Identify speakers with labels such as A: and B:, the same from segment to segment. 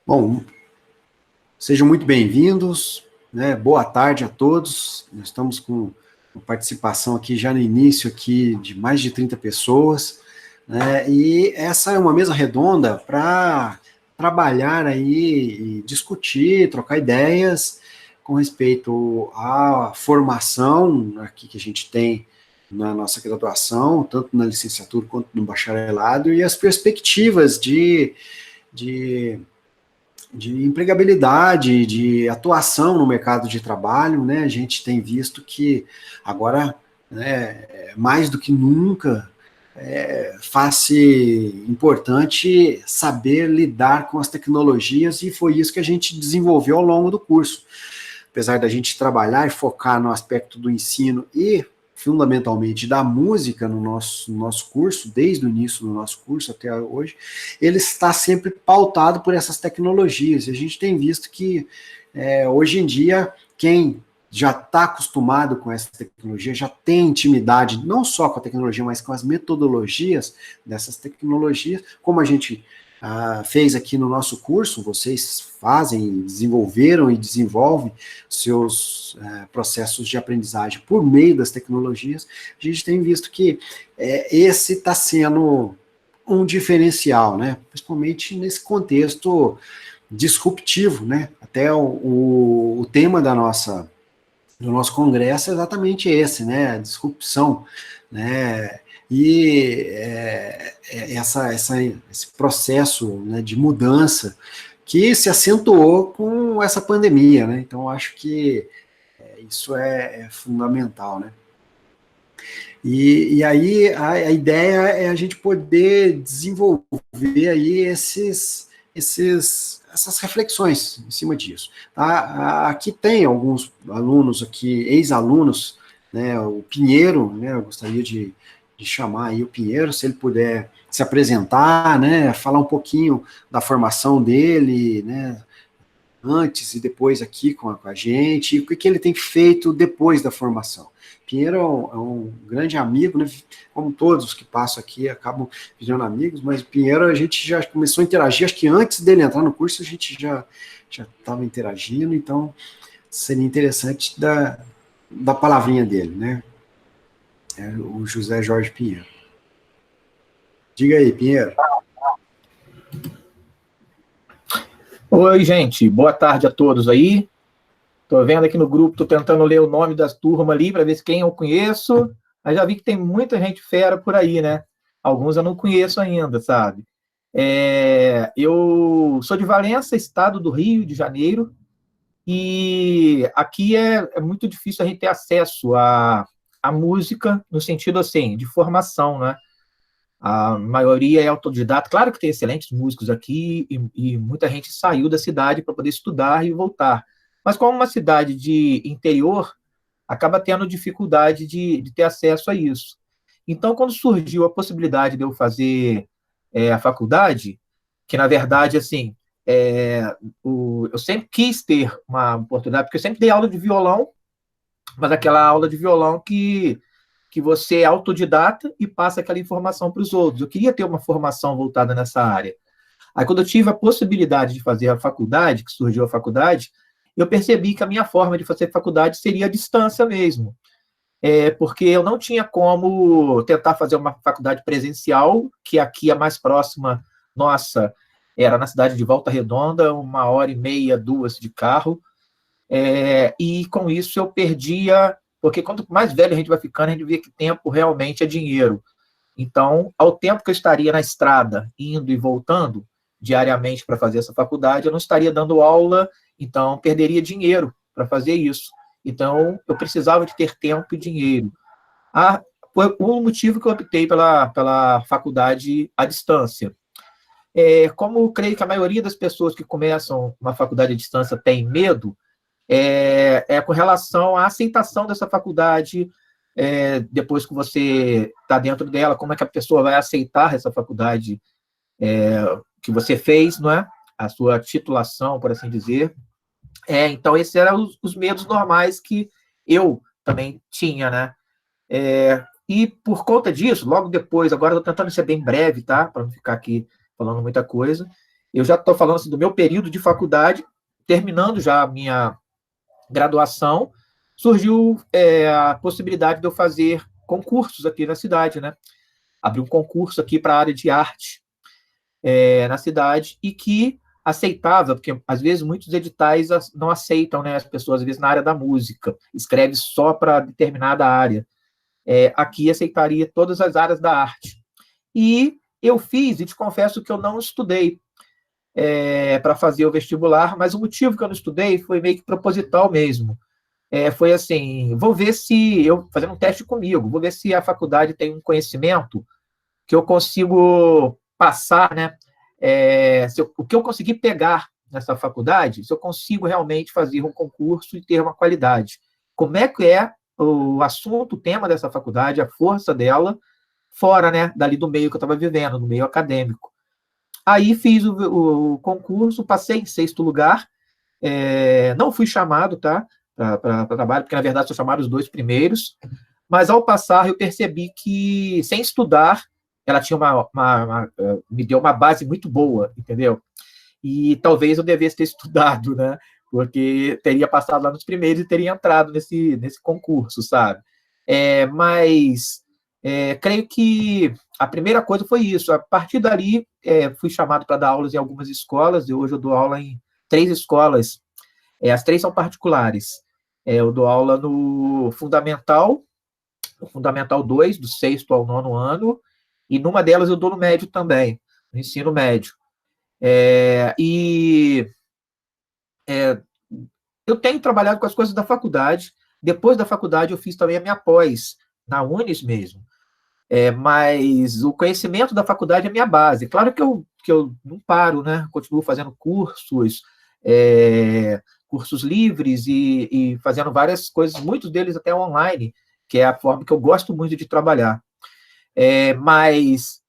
A: Bom, sejam muito bem-vindos, né? Boa tarde a todos. Nós estamos com participação aqui já no início aqui de mais de 30 pessoas, né? E essa é uma mesa redonda para trabalhar aí, e discutir, trocar ideias com respeito à formação aqui que a gente tem na nossa graduação, tanto na licenciatura quanto no bacharelado, e as perspectivas de de empregabilidade, de atuação no mercado de trabalho, né? A gente tem visto que agora, né, mais do que nunca, faz-se importante saber lidar com as tecnologias, e foi isso que a gente desenvolveu ao longo do curso. Apesar da gente trabalhar e focar no aspecto do ensino e fundamentalmente da música no nosso curso, desde o início do nosso curso até hoje, ele está sempre pautado por essas tecnologias. E a gente tem visto que, hoje em dia, quem já está acostumado com essa tecnologia, já tem intimidade não só com a tecnologia, mas com as metodologias dessas tecnologias, como a gente fez aqui no nosso curso, vocês fazem, desenvolveram e desenvolvem seus processos de aprendizagem por meio das tecnologias. A gente tem visto que esse está sendo um diferencial, né? Principalmente nesse contexto disruptivo, né? Até o tema do nosso congresso é exatamente esse, né? A disrupção, né? E esse processo, né, de mudança que se acentuou com essa pandemia, né? Então, acho que isso é fundamental, né? E aí a ideia é a gente poder desenvolver aí essas reflexões em cima disso. Tá? Aqui tem alguns alunos aqui, ex-alunos, né, o Pinheiro, né, eu gostaria de chamar aí o Pinheiro, se ele puder se apresentar, né, falar um pouquinho da formação dele, né, antes e depois aqui com a gente, e o que ele tem feito depois da formação. Pinheiro é um grande amigo, né? Como todos os que passam aqui acabam virando amigos, mas o Pinheiro a gente já começou a interagir, acho que antes dele entrar no curso a gente já estava interagindo, então seria interessante da palavrinha dele, né? O José Jorge Pinheiro. Diga aí, Pinheiro.
B: Oi, gente, boa tarde a todos aí. Estou vendo aqui no grupo, estou tentando ler o nome das turmas ali para ver se quem eu conheço, mas já vi que tem muita gente fera por aí, né? Alguns eu não conheço ainda, sabe? Eu sou de Valença, estado do Rio de Janeiro, e aqui é muito difícil a gente ter acesso à música no sentido, assim, de formação, né? A maioria é autodidata. Claro que tem excelentes músicos aqui e muita gente saiu da cidade para poder estudar e voltar. Mas como uma cidade de interior, acaba tendo dificuldade de ter acesso a isso. Então, quando surgiu a possibilidade de eu fazer a faculdade, que na verdade, assim, eu sempre quis ter uma oportunidade, porque eu sempre dei aula de violão, mas aquela aula de violão que você é autodidata e passa aquela informação para os outros. Eu queria ter uma formação voltada nessa área. Aí, quando eu tive a possibilidade de fazer a faculdade, que surgiu a faculdade, eu percebi que a minha forma de fazer faculdade seria a distância mesmo. Porque eu não tinha como tentar fazer uma faculdade presencial, que aqui a mais próxima nossa era na cidade de Volta Redonda, 1h30, 2 de carro, e com isso eu perdia, porque quanto mais velho a gente vai ficando, a gente vê que tempo realmente é dinheiro. Então, ao tempo que eu estaria na estrada, indo e voltando diariamente para fazer essa faculdade, eu não estaria dando aula, então perderia dinheiro para fazer isso. Então, eu precisava de ter tempo e dinheiro. Foi o motivo que eu optei pela faculdade à distância. Como eu creio que a maioria das pessoas que começam uma faculdade à distância tem medo, com relação à aceitação dessa faculdade, depois que você está dentro dela, como é que a pessoa vai aceitar essa faculdade que você fez, não é? A sua titulação, por assim dizer. Então, esses eram os medos normais que eu também tinha, né? E por conta disso, logo depois, agora eu estou tentando ser bem breve, tá? Para não ficar aqui falando muita coisa. Eu já estou falando assim, do meu período de faculdade, terminando já a minha graduação, surgiu a possibilidade de eu fazer concursos aqui na cidade, né? Abri um concurso aqui para a área de arte na cidade e que aceitava, porque às vezes muitos editais não aceitam, né? As pessoas, às vezes, na área da música, escreve só para determinada área. Aqui aceitaria todas as áreas da arte. E eu fiz, e te confesso que eu não estudei para fazer o vestibular, mas o motivo que eu não estudei foi meio que proposital mesmo. Foi assim, vou ver se eu fazendo um teste comigo, vou ver se a faculdade tem um conhecimento que eu consigo passar, né? O que eu conseguir pegar nessa faculdade, se eu consigo realmente fazer um concurso e ter uma qualidade. Como é que é o assunto, o tema dessa faculdade, a força dela, fora, né, dali do meio que eu estava vivendo, no meio acadêmico. Aí fiz o concurso, passei em 6º lugar, não fui chamado, tá, para trabalho, porque na verdade sou chamado os 2 primeiros, mas ao passar eu percebi que, sem estudar, ela tinha me deu uma base muito boa, entendeu? E talvez eu devesse ter estudado, né? Porque teria passado lá nos primeiros e teria entrado nesse concurso, sabe? Mas creio que a primeira coisa foi isso. A partir dali, fui chamado para dar aulas em algumas escolas, e hoje eu dou aula em 3 escolas. As 3 são particulares. Eu dou aula no Fundamental 2, do 6º ao 9º ano, e numa delas eu dou no médio também, no ensino médio. E eu tenho trabalhado com as coisas da faculdade. Depois da faculdade, eu fiz também a minha pós, na Unis mesmo. Mas o conhecimento da faculdade é a minha base. Claro que eu não paro, né? Continuo fazendo cursos livres e fazendo várias coisas, muitos deles até online, que é a forma que eu gosto muito de trabalhar. Mas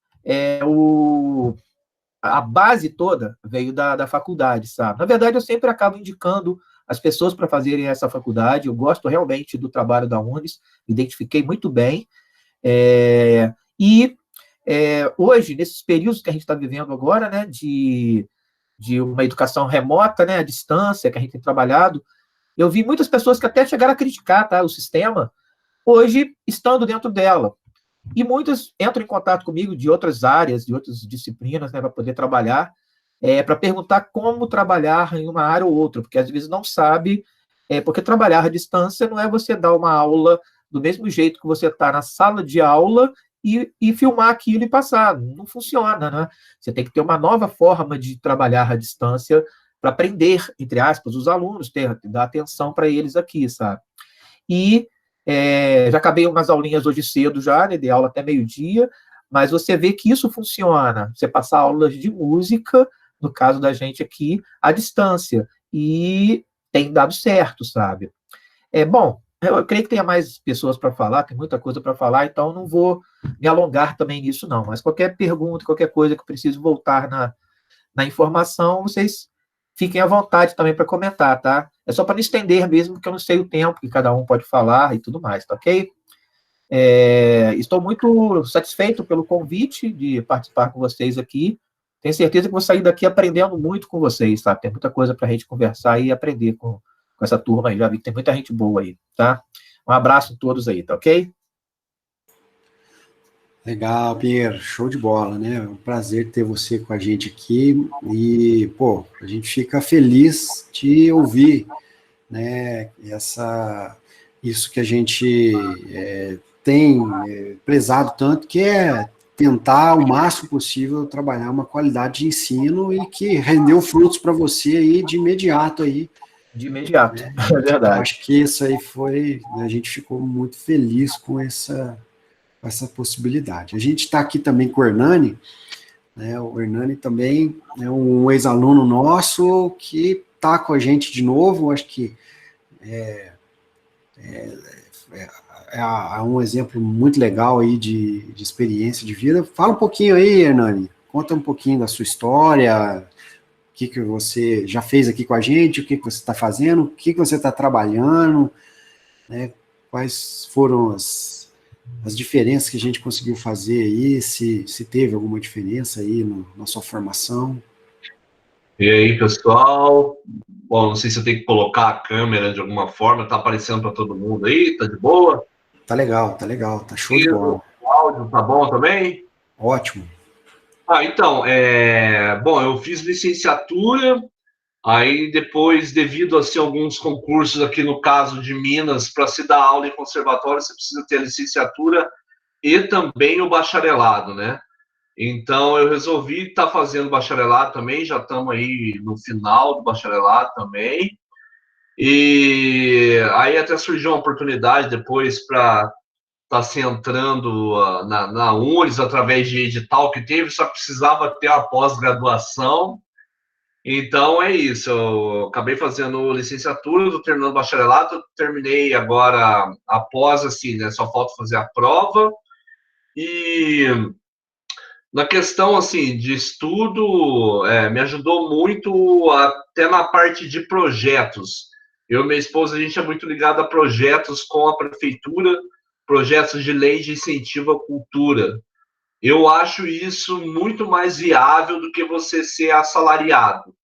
B: a base toda veio da faculdade, sabe? Na verdade, eu sempre acabo indicando as pessoas para fazerem essa faculdade. Eu gosto realmente do trabalho da Unis, me identifiquei muito bem. Hoje, nesses períodos que a gente está vivendo agora, né, de uma educação remota, né, à distância, que a gente tem trabalhado, eu vi muitas pessoas que até chegaram a criticar, tá, o sistema, hoje estando dentro dela. E muitas entram em contato comigo de outras áreas, de outras disciplinas, né, para poder trabalhar, para perguntar como trabalhar em uma área ou outra, porque às vezes não sabe, porque trabalhar à distância não é você dar uma aula do mesmo jeito que você está na sala de aula e filmar aquilo e passar. Não funciona, né? Você tem que ter uma nova forma de trabalhar à distância para aprender, entre aspas, os alunos, dar atenção para eles aqui, sabe? E já acabei umas aulinhas hoje cedo já, né, dei aula até meio-dia, mas você vê que isso funciona. Você passar aulas de música, no caso da gente aqui, à distância. E tem dado certo, sabe? Bom, eu creio que tenha mais pessoas para falar, tem muita coisa para falar, então não vou me alongar também nisso, não. Mas qualquer pergunta, qualquer coisa que eu preciso voltar na informação, vocês fiquem à vontade também para comentar, tá? É só para não estender mesmo, porque eu não sei o tempo que cada um pode falar e tudo mais, tá ok? Estou muito satisfeito pelo convite de participar com vocês aqui. Tenho certeza que vou sair daqui aprendendo muito com vocês, tá? Tem muita coisa para a gente conversar e aprender com essa turma aí. Já vi que tem muita gente boa aí, tá? Um abraço a todos aí, tá ok?
A: Legal, Pierre, show de bola, né? É um prazer ter você com a gente aqui e, pô, a gente fica feliz de ouvir, né, isso que a gente tem prezado tanto, que é tentar ao máximo possível trabalhar uma qualidade de ensino e que rendeu frutos para você aí de imediato aí.
B: De imediato,
A: né?
B: é verdade.
A: Acho que isso aí foi, né, a gente ficou muito feliz com essa possibilidade. A gente está aqui também com o Hernani, né? O Hernani também é um ex-aluno nosso que está com a gente de novo. Acho que é um exemplo muito legal aí de experiência de vida. Fala um pouquinho aí, Hernani. Conta um pouquinho da sua história, o que você já fez aqui com a gente, o que você está fazendo, o que você está trabalhando, né? Quais foram as diferenças que a gente conseguiu fazer aí, se teve alguma diferença aí na sua formação.
C: E aí, pessoal? Bom, não sei se eu tenho que colocar a câmera de alguma forma, tá aparecendo para todo mundo aí, tá de boa?
A: tá legal, tá show de
C: E
A: bola.
C: o áudio tá bom também?
A: Ótimo.
C: Então, bom, eu fiz licenciatura, aí depois, devido assim, alguns concursos aqui no caso de Minas, para se dar aula em conservatório, você precisa ter a licenciatura e também o bacharelado, né? Então, eu resolvi estar fazendo bacharelado também, já estamos aí no final do bacharelado também. E aí até surgiu uma oportunidade depois para estar se entrando na UNES através de edital que teve, só precisava ter a pós-graduação. Então é isso, eu acabei fazendo licenciatura, estou terminando bacharelado, terminei agora a pós, assim, né? Só falta fazer a prova. E na questão assim de estudo, me ajudou muito até na parte de projetos. Eu e minha esposa, a gente é muito ligado a projetos com a prefeitura, projetos de lei de incentivo à cultura. Eu acho isso muito mais viável do que você ser assalariado.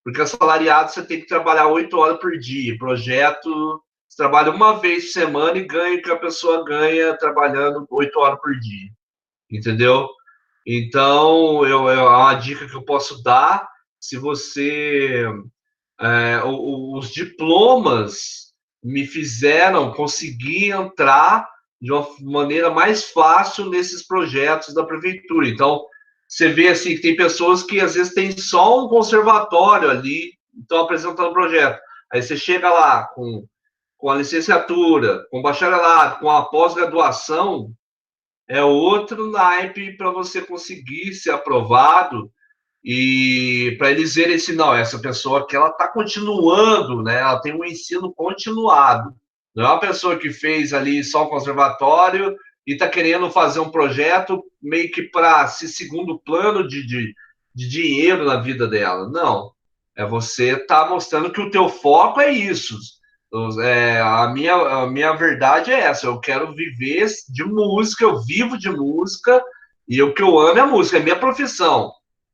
C: Porque assalariado você tem que trabalhar 8 horas por dia. Projeto, você trabalha uma vez por semana e ganha o que a pessoa ganha trabalhando 8 horas por dia. Entendeu? Então, é uma dica que eu posso dar. Se você. Os diplomas me fizeram conseguir entrar de uma maneira mais fácil nesses projetos da prefeitura. Então, você vê assim que tem pessoas que às vezes tem só um conservatório ali, estão apresentando projeto. Aí você chega lá com a licenciatura, com o bacharelado, com a pós-graduação, é outro naipe para você conseguir ser aprovado e para eles verem assim, não, essa pessoa que ela está continuando, né? Ela tem um ensino continuado. Não é uma pessoa que fez ali só um conservatório e está querendo fazer um projeto meio que para se segundo plano de dinheiro na vida dela. Não. É você tá mostrando que o teu foco é isso. A minha verdade é essa. Eu quero viver de música, eu vivo de música e o que eu amo é a música, é minha profissão.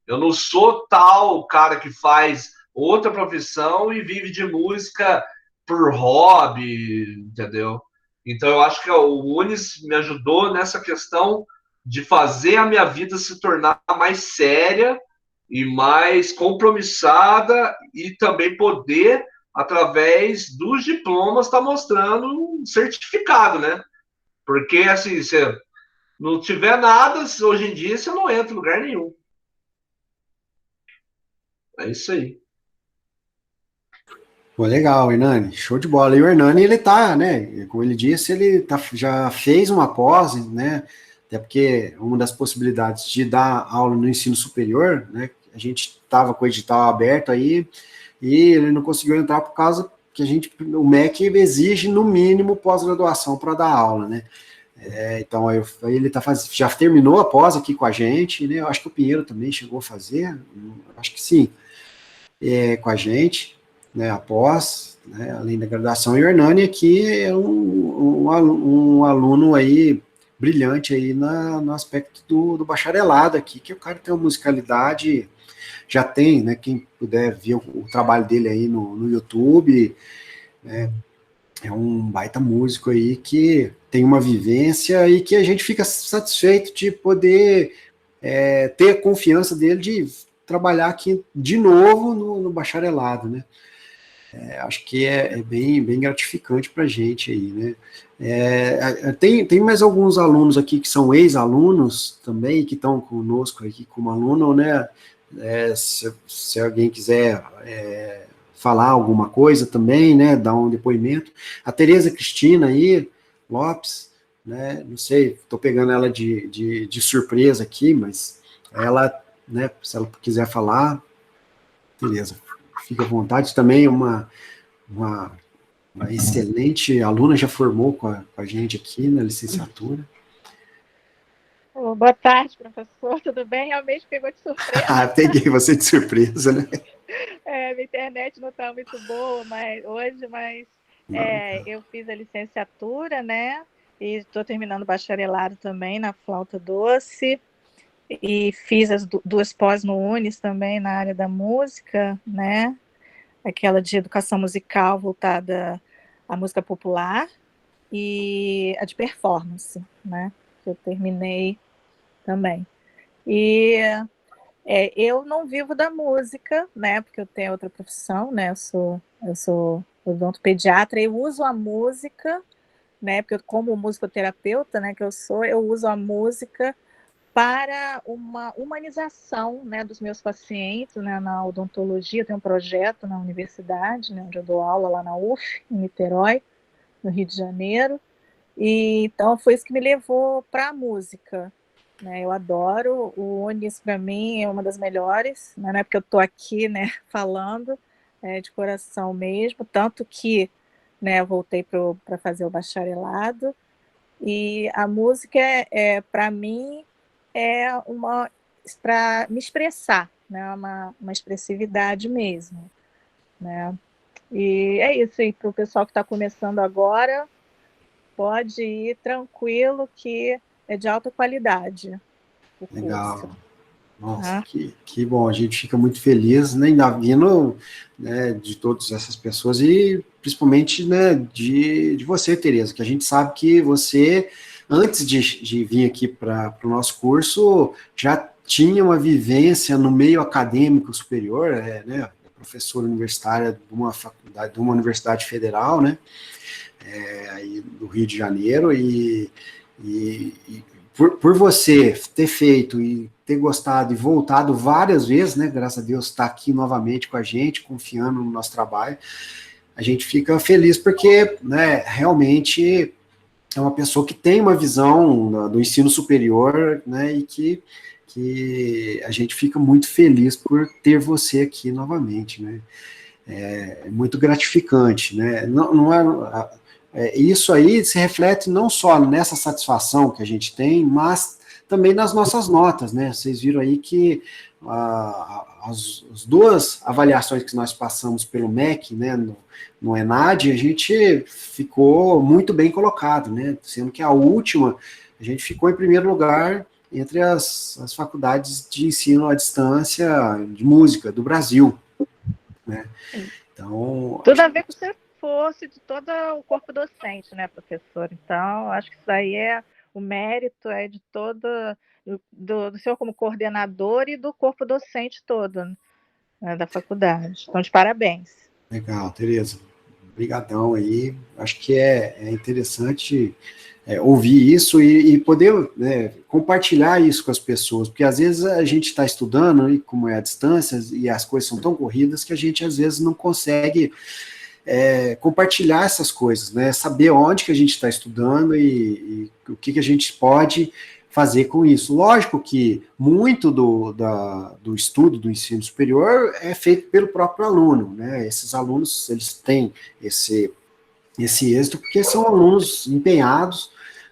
C: Eu não sou tal cara que faz outra profissão e vive de música por hobby, entendeu? Então eu acho que o Unis me ajudou nessa questão de fazer a minha vida se tornar mais séria e mais compromissada e também poder, através dos diplomas, estar mostrando um certificado, né? Porque assim, se não tiver nada, hoje em dia você não entra em lugar nenhum. É isso aí.
A: Pô, legal, Hernani, show de bola. E o Hernani, ele tá, né, como ele disse, ele tá, já fez uma pós, né, até porque uma das possibilidades de dar aula no ensino superior, né, a gente estava com o edital aberto aí, e ele não conseguiu entrar por causa que o MEC exige no mínimo pós-graduação para dar aula, né. Então, aí ele já terminou a pós aqui com a gente, né, eu acho que o Pinheiro também chegou a fazer, acho que sim, com a gente, né, após, né, além da graduação, e o Hernani aqui é um aluno aí brilhante aí no aspecto do bacharelado aqui, que o cara tem uma musicalidade, já tem, né, quem puder ver o trabalho dele aí no YouTube, né, é um baita músico aí que tem uma vivência e que a gente fica satisfeito de poder ter a confiança dele de trabalhar aqui de novo no bacharelado, né? Acho que é bem gratificante para a gente aí, né? Tem mais alguns alunos aqui que são ex-alunos também, que estão conosco aqui como aluno, né? Se alguém quiser falar alguma coisa também, né? Dar um depoimento. A Tereza Cristina aí, Lopes, né? Não sei, estou pegando ela de surpresa aqui, mas ela, né? Se ela quiser falar, Tereza, fica à vontade. Também uma, uma excelente aluna, já formou com a gente aqui na licenciatura.
D: Oh, boa tarde, professor. Tudo bem? Realmente pegou de surpresa.
A: Peguei você de surpresa, né?
D: Minha internet não está muito boa mas eu fiz a licenciatura, né? E estou terminando o bacharelado também na flauta doce. e fiz as duas pós no UNES também na área da música, né? Aquela de educação musical voltada à música popular e a de performance, né? Que eu terminei também. E eu não vivo da música, né? Porque eu tenho outra profissão, né? Eu sou odontopediatra e uso a música, né? Porque como musicoterapeuta, né? Que eu uso a música para uma humanização, né, dos meus pacientes, né, na odontologia. Eu tenho um projeto na universidade, né, onde eu dou aula lá na UF, em Niterói, no Rio de Janeiro, e então foi isso que me levou para a música, né? Eu adoro, o UNES para mim é uma das melhores, né, não é porque eu estou aqui, né, falando, de coração mesmo, tanto que, né, eu voltei para fazer o bacharelado, e a música para mim, para me expressar, né? Uma expressividade mesmo, né? E é isso aí, para o pessoal que está começando agora, pode ir tranquilo que é de alta qualidade o curso.
A: Legal. Nossa, que bom, a gente fica muito feliz, né, ainda vindo, né, de todas essas pessoas e principalmente, né, de você, Tereza, que a gente sabe que você, antes de vir aqui para o nosso curso, já tinha uma vivência no meio acadêmico superior, né, professora universitária de uma faculdade, de uma universidade federal, né, aí do Rio de Janeiro, e por você ter feito e ter gostado e voltado várias vezes, né, graças a Deus está aqui novamente com a gente, confiando no nosso trabalho, a gente fica feliz porque, né, realmente é uma pessoa que tem uma visão do ensino superior, né, e que a gente fica muito feliz por ter você aqui novamente, né, é muito gratificante, né, não é, isso aí se reflete não só nessa satisfação que a gente tem, mas também nas nossas notas, né? Vocês viram aí que as duas avaliações que nós passamos pelo MEC, né, no ENAD, a gente ficou muito bem colocado, né? Sendo que a última, a gente ficou em primeiro lugar entre as faculdades de ensino à distância de música do Brasil, né? Então,
D: tudo a ver com o seu esforço de todo o corpo docente, né, professor? Então, acho que isso aí o mérito de todo do senhor como coordenador e do corpo docente todo, né, da faculdade. Então, de parabéns.
A: Legal, Tereza. Obrigadão aí. Acho que é interessante ouvir isso e poder, né, compartilhar isso com as pessoas, porque às vezes a gente está estudando, e como é à distância, e as coisas são tão corridas que a gente às vezes não consegue compartilhar essas coisas, né? Saber onde que a gente está estudando e o que a gente pode fazer com isso. Lógico que muito do estudo do ensino superior é feito pelo próprio aluno, né? Esses alunos, eles têm esse êxito porque são alunos empenhados,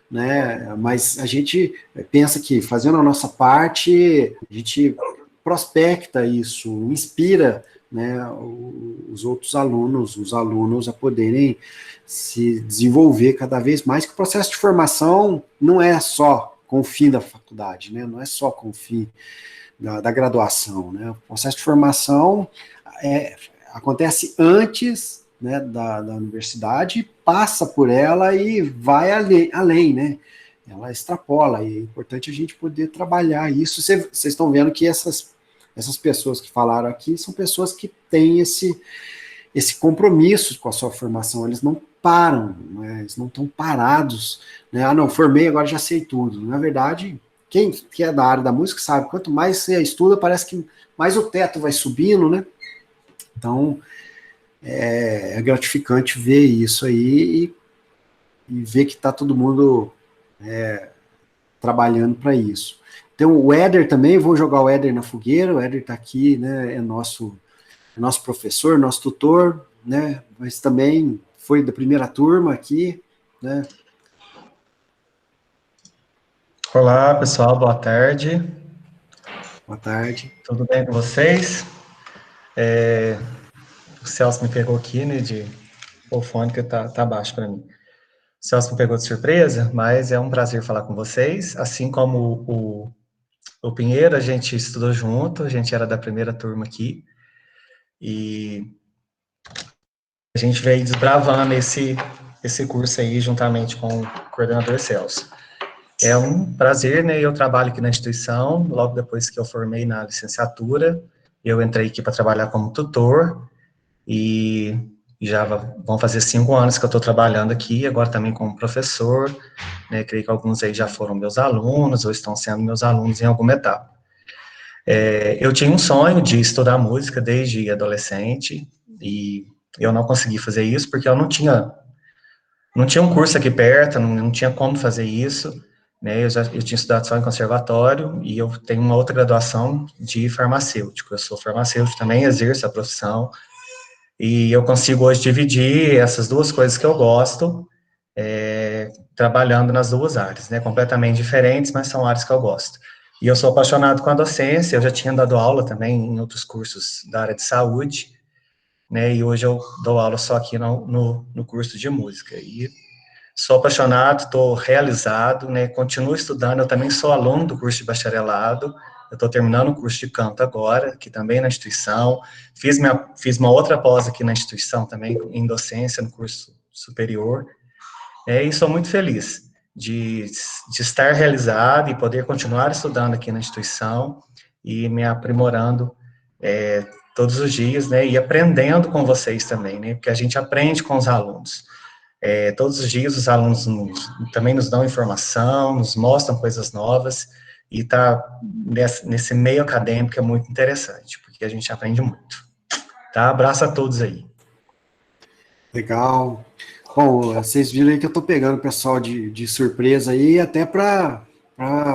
A: né? Mas a gente pensa que fazendo a nossa parte, a gente prospecta isso, inspira, né, os outros alunos, os alunos a poderem se desenvolver cada vez mais, que o processo de formação não é só com o fim da faculdade, né, não é só com o fim da graduação, né, o processo de formação acontece antes, né, da universidade, passa por ela e vai além, né, ela extrapola, e é importante a gente poder trabalhar isso. Vocês estão vendo que essas pessoas que falaram aqui são pessoas que têm esse compromisso com a sua formação, eles não param, né, eles não estão parados, né, não, formei, agora já sei tudo. Na verdade, quem é da área da música sabe, quanto mais você estuda, parece que mais o teto vai subindo, né, então é gratificante ver isso aí e ver que está todo mundo trabalhando para isso. Então, o Éder também, vou jogar o Éder na fogueira, o Éder está aqui, né, é nosso professor, nosso tutor, né, mas também foi da primeira turma aqui, né.
E: Olá, pessoal, boa tarde.
A: Boa tarde.
E: Tudo bem com vocês? O Celso me pegou aqui, né, o fone que tá baixo para mim. O Celso me pegou de surpresa, mas é um prazer falar com vocês, assim como o Pinheiro, a gente estudou junto, a gente era da primeira turma aqui, e a gente veio desbravando esse curso aí, juntamente com o coordenador Celso. É um prazer, né? Eu trabalho aqui na instituição, logo depois que eu formei na licenciatura, eu entrei aqui para trabalhar como tutor, e já vão fazer 5 anos que eu estou trabalhando aqui, agora também como professor, né? Creio que alguns aí já foram meus alunos, ou estão sendo meus alunos em alguma etapa. Eu tinha um sonho de estudar música desde adolescente, e eu não consegui fazer isso porque eu não tinha um curso aqui perto, não tinha como fazer isso, né? Eu tinha estudado só em conservatório, e eu tenho uma outra graduação de farmacêutico. Eu sou farmacêutico também, exerço a profissão, e eu consigo hoje dividir essas duas coisas que eu gosto, trabalhando nas duas áreas, né? Completamente diferentes, mas são áreas que eu gosto. E eu sou apaixonado com a docência, eu já tinha dado aula também em outros cursos da área de saúde, né? E hoje eu dou aula só aqui no curso de música. E sou apaixonado, estou realizado, né? Continuo estudando, eu também sou aluno do curso de bacharelado, eu estou terminando o curso de canto agora, aqui também na instituição, fiz uma outra pós aqui na instituição também, em docência, no curso superior, e sou muito feliz de estar realizado e poder continuar estudando aqui na instituição e me aprimorando todos os dias, né? E aprendendo com vocês também, né? Porque a gente aprende com os alunos. Todos os dias os alunos também nos dão informação, nos mostram coisas novas, e tá nesse meio acadêmico é muito interessante, porque a gente aprende muito. Tá? Abraço a todos aí.
A: Legal. Bom, vocês viram aí que eu tô pegando o pessoal de surpresa aí, até para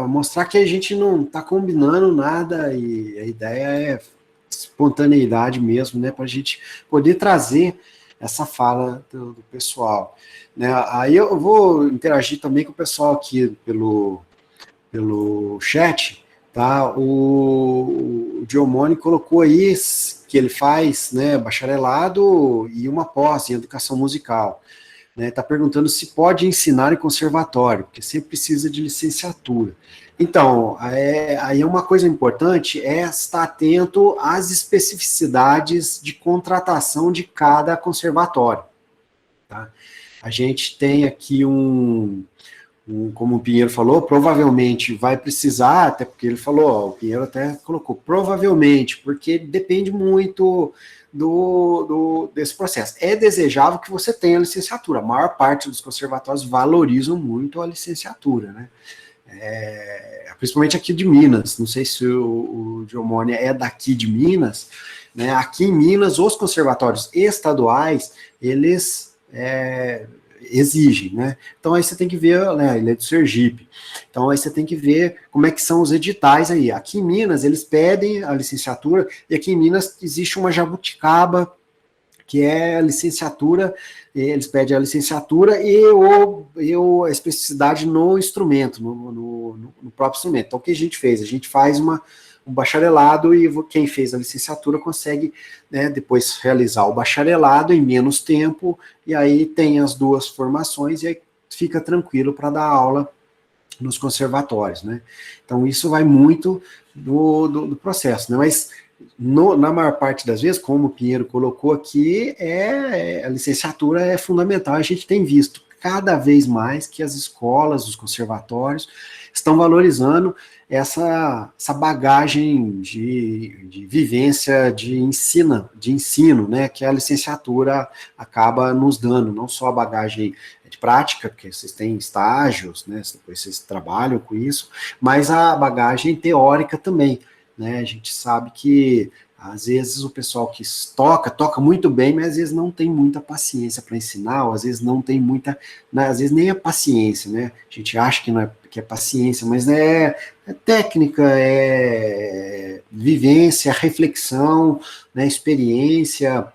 A: mostrar que a gente não tá combinando nada, e a ideia é espontaneidade mesmo, né, para a gente poder trazer essa fala do pessoal, né? Aí eu vou interagir também com o pessoal aqui pelo chat, tá? O Giomone colocou aí que ele faz, né, bacharelado e uma pós em educação musical, né? Tá perguntando se pode ensinar em conservatório, porque sempre precisa de licenciatura. Então, aí uma coisa importante é estar atento às especificidades de contratação de cada conservatório, tá? A gente tem aqui como o Pinheiro falou, provavelmente vai precisar, até porque ele falou, ó, o Pinheiro até colocou, provavelmente, porque depende muito desse processo. É desejável que você tenha a licenciatura, a maior parte dos conservatórios valorizam muito a licenciatura, né? Principalmente aqui de Minas, não sei se o Giomone é daqui de Minas, né? Aqui em Minas, os conservatórios estaduais, eles exigem, né? Então aí você tem que ver, né, ele é do Sergipe, então aí você tem que ver como é que são os editais aí. Aqui em Minas eles pedem a licenciatura, e aqui em Minas existe uma jabuticaba, que é a licenciatura, eles pedem a licenciatura e a especificidade no instrumento, no próprio instrumento. Então o que a gente fez? A gente faz um bacharelado, e quem fez a licenciatura consegue, né, depois realizar o bacharelado em menos tempo, e aí tem as duas formações, e aí fica tranquilo para dar aula nos conservatórios, né? Então isso vai muito do processo, né? Mas na maior parte das vezes, como o Pinheiro colocou aqui, a licenciatura é fundamental. A gente tem visto cada vez mais que as escolas, os conservatórios, estão valorizando essa bagagem de vivência, de ensino, né, que a licenciatura acaba nos dando, não só a bagagem de prática, porque vocês têm estágios, né, depois vocês trabalham com isso, mas a bagagem teórica também, né? A gente sabe que às vezes o pessoal que toca muito bem, mas às vezes não tem muita paciência para ensinar, ou às vezes não tem muita, né, às vezes nem a paciência, né? A gente acha que é paciência, mas é técnica, é vivência, reflexão, né, experiência,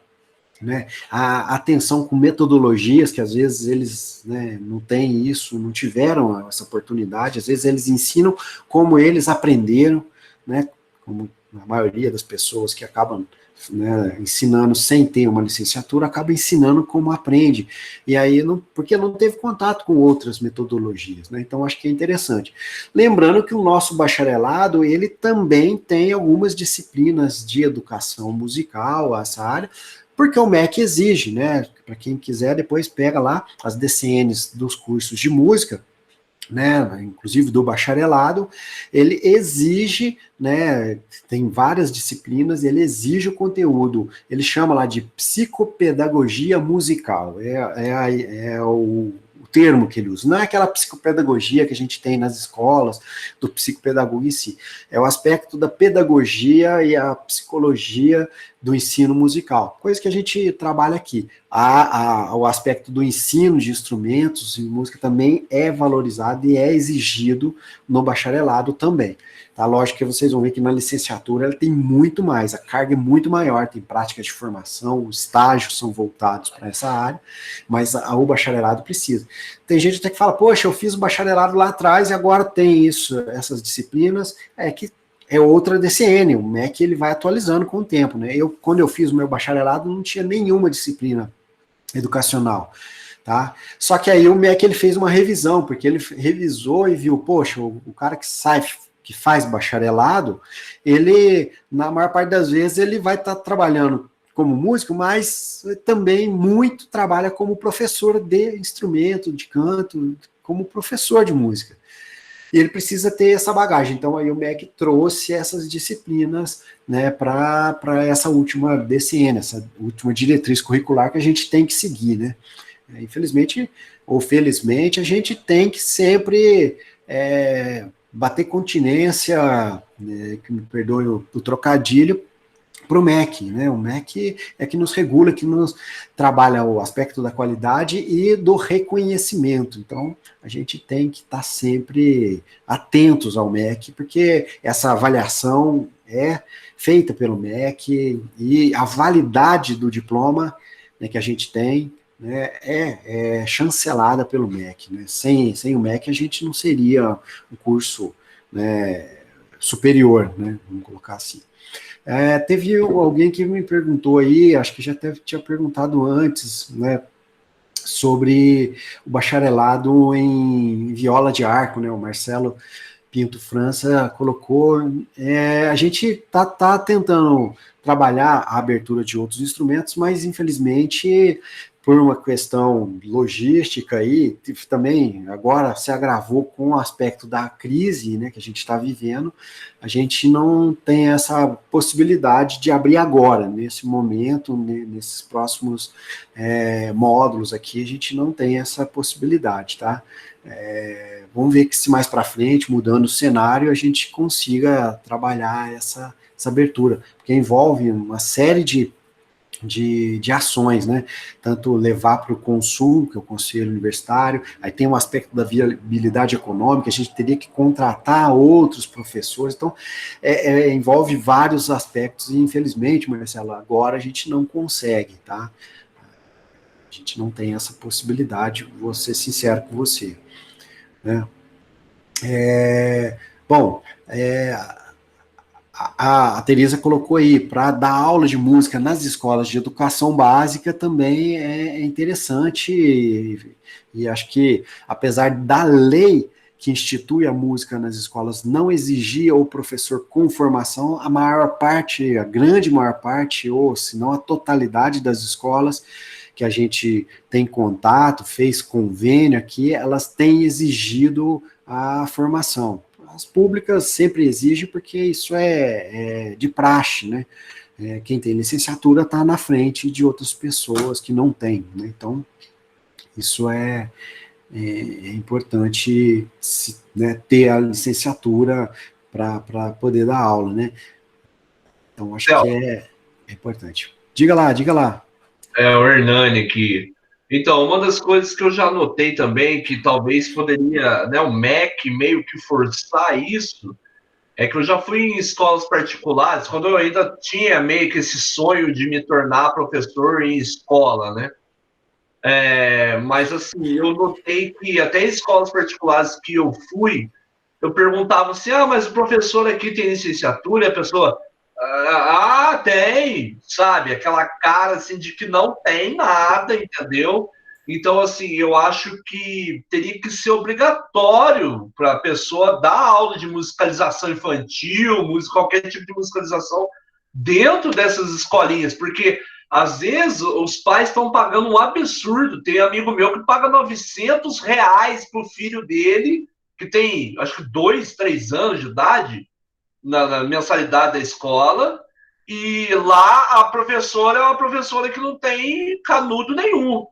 A: né, a atenção com metodologias, que às vezes eles, né, não têm isso, não tiveram essa oportunidade, às vezes eles ensinam como eles aprenderam, né, como a maioria das pessoas que acabam né, ensinando sem ter uma licenciatura, acaba ensinando como aprende, e aí, porque não teve contato com outras metodologias, né, então acho que é interessante. Lembrando que o nosso bacharelado, ele também tem algumas disciplinas de educação musical, essa área, porque o MEC exige, né, para quem quiser, depois pega lá as DCNs dos cursos de música, né, inclusive do bacharelado, ele exige, né, tem várias disciplinas, ele exige o conteúdo, ele chama lá de psicopedagogia musical, é o termo que ele usa, não é aquela psicopedagogia que a gente tem nas escolas, do psicopedagogo em si, é o aspecto da pedagogia e a psicologia do ensino musical, coisa que a gente trabalha aqui. O aspecto do ensino de instrumentos e música também é valorizado e é exigido no bacharelado também. Tá? Lógico que vocês vão ver que na licenciatura ela tem muito mais, a carga é muito maior, tem práticas de formação, os estágios são voltados para essa área, mas o bacharelado precisa. Tem gente até que fala, poxa, eu fiz o bacharelado lá atrás e agora tem isso, essas disciplinas, que é outra DCN, o MEC ele vai atualizando com o tempo, né? Quando eu fiz o meu bacharelado, não tinha nenhuma disciplina educacional, tá? Só que aí o MEC ele fez uma revisão, porque ele revisou e viu, poxa, o cara que faz bacharelado, ele, na maior parte das vezes, ele vai estar trabalhando como músico, mas também muito trabalha como professor de instrumento, de canto, como professor de música. E ele precisa ter essa bagagem. Então, aí o MEC trouxe essas disciplinas, né, para essa última DCN, essa última diretriz curricular que a gente tem que seguir, né. Infelizmente, ou felizmente, a gente tem que sempre bater continência, né, que me perdoe o trocadilho, para o MEC, né? O MEC é que nos regula, que nos trabalha o aspecto da qualidade e do reconhecimento. Então, a gente tem que estar sempre atentos ao MEC, porque essa avaliação é feita pelo MEC e a validade do diploma, né, que a gente tem, né, é chancelada pelo MEC. Né? Sem o MEC, a gente não seria um curso, né, superior, né? Vamos colocar assim. Teve alguém que me perguntou aí, acho que já até tinha perguntado antes, né, sobre o bacharelado em viola de arco, né, o Marcelo Pinto França colocou, a gente está tentando trabalhar a abertura de outros instrumentos, mas infelizmente por uma questão logística aí, também agora se agravou com o aspecto da crise, né, que a gente está vivendo, a gente não tem essa possibilidade de abrir agora, nesse momento, nesses próximos módulos aqui, a gente não tem essa possibilidade, tá? Vamos ver que se mais para frente, mudando o cenário, a gente consiga trabalhar essa abertura, porque envolve uma série de ações, né? Tanto levar para o consumo, que é o Conselho Universitário, aí tem um aspecto da viabilidade econômica, a gente teria que contratar outros professores, então envolve vários aspectos, e infelizmente, Marcelo, agora a gente não consegue, tá? A gente não tem essa possibilidade, vou ser sincero com você. Né? Bom, a Tereza colocou aí, para dar aula de música nas escolas de educação básica também é interessante, e acho que, apesar da lei que institui a música nas escolas não exigir o professor com formação, a maior parte, a grande maior parte, ou se não a totalidade das escolas que a gente tem contato, fez convênio aqui, elas têm exigido a formação. As públicas sempre exigem, porque isso é de praxe, né? Quem tem licenciatura está na frente de outras pessoas que não têm, né? Então, isso é importante, né, ter a licenciatura para poder dar aula, né? Então, acho que é importante. Diga lá.
C: O Hernani aqui. Então, uma das coisas que eu já notei também, que talvez poderia, né, o MEC meio que forçar isso, é que eu já fui em escolas particulares, quando eu ainda tinha meio que esse sonho de me tornar professor em escola, né? Mas, assim, eu notei que até em escolas particulares que eu fui, eu perguntava assim, mas o professor aqui tem licenciatura? E a pessoa, Tem, sabe? Aquela cara assim de que não tem nada, entendeu? Então, assim, eu acho que teria que ser obrigatório para a pessoa dar aula de musicalização infantil, qualquer tipo de musicalização dentro dessas escolinhas, porque às vezes os pais estão pagando um absurdo. Tem amigo meu que paga R$ 900 para o filho dele, que tem, acho que 2, 3 anos de idade, na mensalidade da escola, e lá a professora é uma professora que não tem canudo nenhum,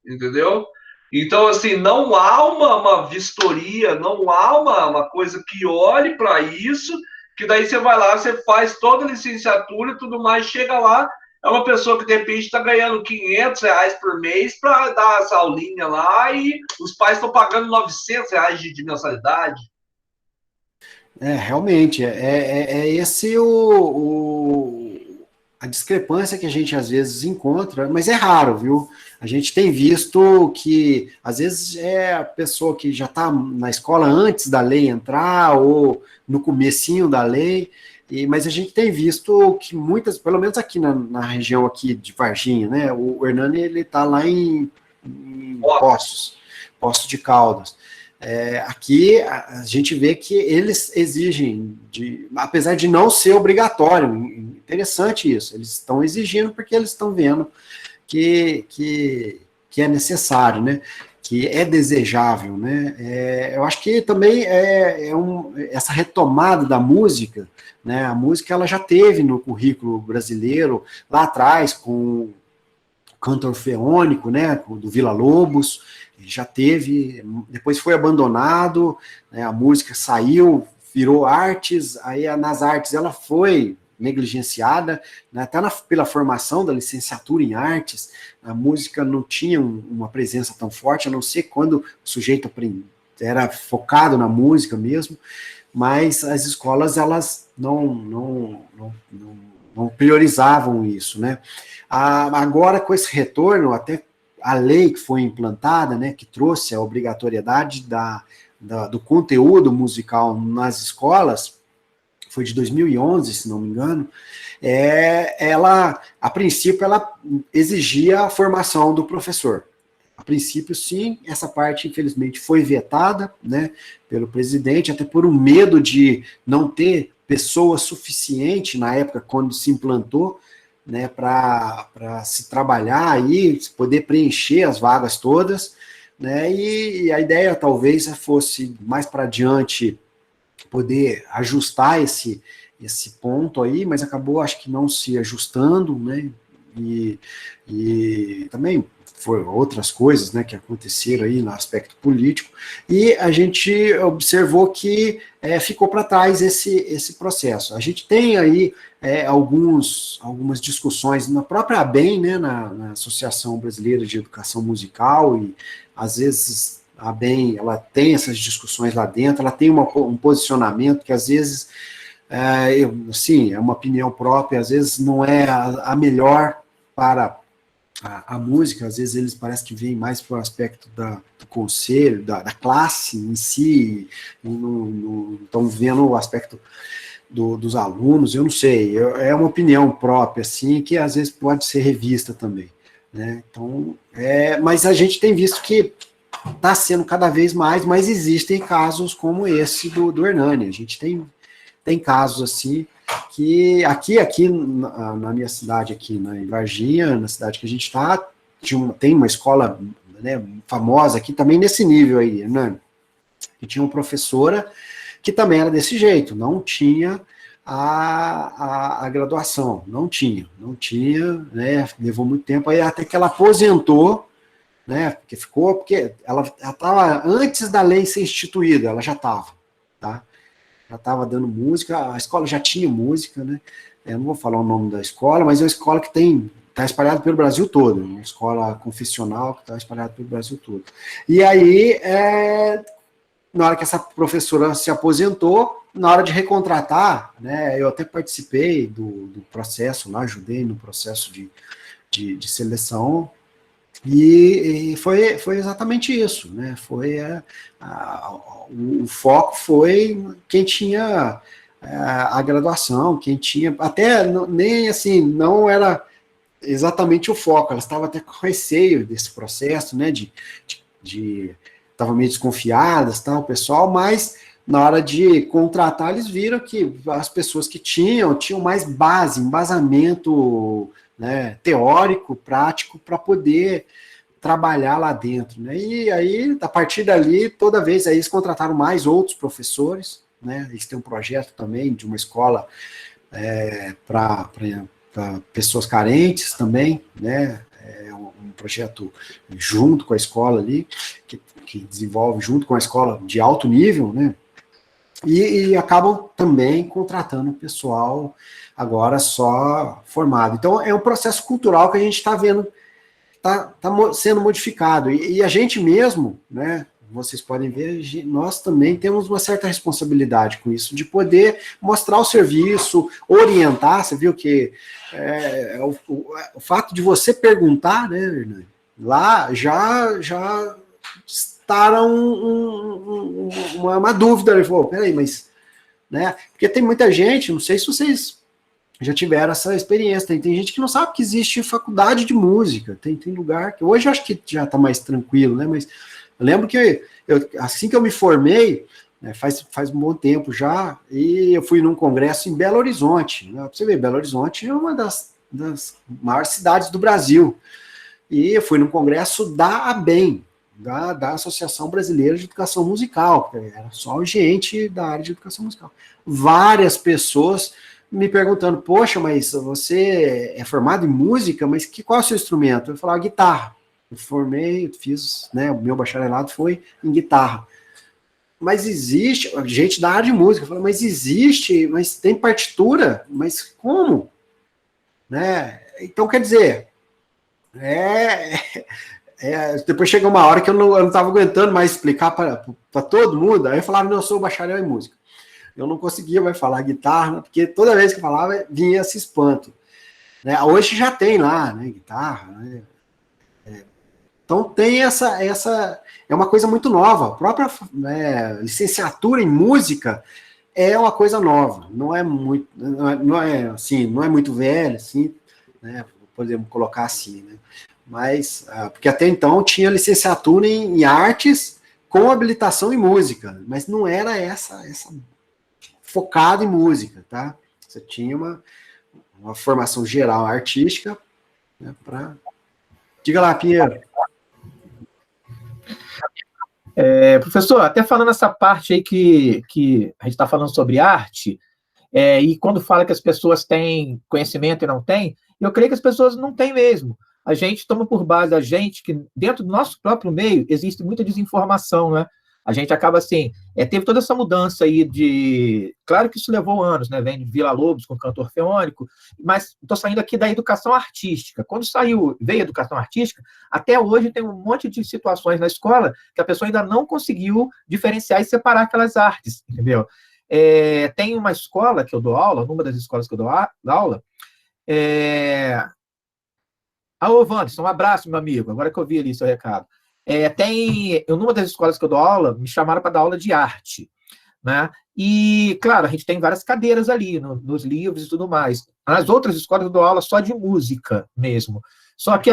C: entendeu? Então, assim, não há uma vistoria, não há uma coisa que olhe para isso, que daí você vai lá, você faz toda a licenciatura e tudo mais, chega lá, é uma pessoa que de repente está ganhando R$ 500 por mês para dar essa aulinha lá e os pais estão pagando R$ 900 de mensalidade.
A: Realmente, é esse a discrepância que a gente às vezes encontra, mas é raro, viu? A gente tem visto que, às vezes, é a pessoa que já está na escola antes da lei entrar, ou no comecinho da lei, mas a gente tem visto que muitas, pelo menos aqui na região aqui de Varginha, né? O Hernani, ele está lá em Poços de Caldas. Aqui a gente vê que eles exigem, apesar de não ser obrigatório, interessante isso, eles estão exigindo porque eles estão vendo que é necessário, né? Que é desejável, né? Eu acho que também essa retomada da música, né? A música ela já teve no currículo brasileiro lá atrás com o canto orfeônico, né? Do Villa-Lobos. Já teve, depois foi abandonado, né, a música saiu, virou artes, aí nas artes ela foi negligenciada, né, até pela formação da licenciatura em artes, a música não tinha uma presença tão forte, a não ser quando o sujeito era focado na música mesmo, mas as escolas, elas não priorizavam isso, né. Agora, com esse retorno, até a lei que foi implantada, né, que trouxe a obrigatoriedade do conteúdo musical nas escolas, foi de 2011, se não me engano, a princípio, ela exigia a formação do professor. A princípio, sim, essa parte, infelizmente, foi vetada, né, pelo presidente, até por um medo de não ter pessoa suficiente na época, quando se implantou, né, para se trabalhar aí, poder preencher as vagas todas, né, e a ideia talvez fosse mais para adiante poder ajustar esse ponto aí, mas acabou, acho que não se ajustando, né, e também foram outras coisas, né, que aconteceram aí no aspecto político, e a gente observou que ficou para trás esse processo. A gente tem aí algumas discussões na própria ABEM, né, na Associação Brasileira de Educação Musical, e às vezes a ABEM, ela tem essas discussões lá dentro, ela tem um posicionamento que às vezes, sim, é uma opinião própria, às vezes não é a melhor para a música, às vezes eles parecem que vêm mais para o aspecto do conselho, da classe em si, não estão vendo o aspecto dos alunos, eu não sei, é uma opinião própria, assim, que às vezes pode ser revista também, né? Então, mas a gente tem visto que está sendo cada vez mais, mas existem casos como esse do Hernani, a gente tem casos assim, que aqui na minha cidade, aqui em Varginha, na cidade que a gente está, tem uma escola, né, famosa aqui também nesse nível aí, né, que tinha uma professora que também era desse jeito, não tinha a graduação, não tinha, né, levou muito tempo, aí até que ela aposentou, né, porque ela estava, antes da lei ser instituída, ela já estava, tá? Já estava dando música, a escola já tinha música, né? Eu não vou falar o nome da escola, mas é uma escola que está espalhada pelo Brasil todo, uma escola confessional que está espalhada pelo Brasil todo. E aí, na hora que essa professora se aposentou, na hora de recontratar, né, eu até participei do processo lá, ajudei no processo de seleção, e foi exatamente isso, né? O foco foi quem tinha a graduação, quem tinha, até nem assim, não era exatamente o foco, elas estavam até com receio desse processo, né, estavam meio desconfiadas, tal, o pessoal, mas na hora de contratar, eles viram que as pessoas que tinham mais base, embasamento, né, teórico, prático, para poder trabalhar lá dentro, né, e aí, a partir dali, toda vez, aí eles contrataram mais outros professores, né, eles têm um projeto também de uma escola para pessoas carentes também, né, um projeto junto com a escola ali, que desenvolve junto com a escola de alto nível, né, e acabam também contratando pessoal agora só formado. Então, é um processo cultural que a gente está vendo, está sendo modificado, e a gente mesmo, né, vocês podem ver, nós também temos uma certa responsabilidade com isso, de poder mostrar o serviço, orientar. Você viu que o fato de você perguntar, né, Hernani, lá já estará uma dúvida. Ele falou, peraí, mas, né, porque tem muita gente, não sei se vocês já tiveram essa experiência, tem gente que não sabe que existe faculdade de música, tem lugar que, hoje eu acho que já está mais tranquilo, né, mas eu lembro que assim que eu me formei, né, faz um bom tempo já, e eu fui num congresso em Belo Horizonte, né, pra você ver, Belo Horizonte é uma das maiores cidades do Brasil, e eu fui num congresso da ABEM, da Associação Brasileira de Educação Musical, era só gente da área de educação musical. Várias pessoas me perguntando, poxa, mas você é formado em música, mas qual é o seu instrumento? Eu falava, guitarra. Eu formei, fiz, né, o meu bacharelado foi em guitarra. Mas existe, gente da área de música, fala, mas existe, mas tem partitura, mas como? Né? Então, quer dizer, depois chega uma hora que eu não estava aguentando mais explicar para todo mundo, aí eu falava, não, eu sou bacharel em música. Eu não conseguia mais falar guitarra, porque toda vez que eu falava, vinha esse espanto. Né? Hoje já tem lá, né, guitarra, né? Então tem essa é uma coisa muito nova. A própria licenciatura em música é uma coisa nova. Não é muito velha, assim, né? Podemos colocar assim, né? Mas porque até então tinha licenciatura em artes com habilitação em música, mas não era essa focada em música, tá? Você tinha uma formação geral artística, né, para... Diga lá, Pinheiro.
B: Professor, até falando essa parte aí que a gente está falando sobre arte, e quando fala que as pessoas têm conhecimento e não têm, eu creio que as pessoas não têm mesmo. A gente toma por base que dentro do nosso próprio meio existe muita desinformação, né? A gente acaba assim, teve toda essa mudança aí claro que isso levou anos, né? Vem de Villa-Lobos com cantor feônico, mas estou saindo aqui da educação artística. Quando veio a educação artística, até hoje tem um monte de situações na escola que a pessoa ainda não conseguiu diferenciar e separar aquelas artes, entendeu? Tem uma escola que eu dou aula, numa das escolas que eu dou aula, Alô, Wanderson, um abraço, meu amigo, agora que eu vi ali seu recado. Numa das escolas que eu dou aula, me chamaram para dar aula de arte, né? E, claro, a gente tem várias cadeiras ali, nos livros e tudo mais. Nas outras escolas eu dou aula só de música mesmo. Só que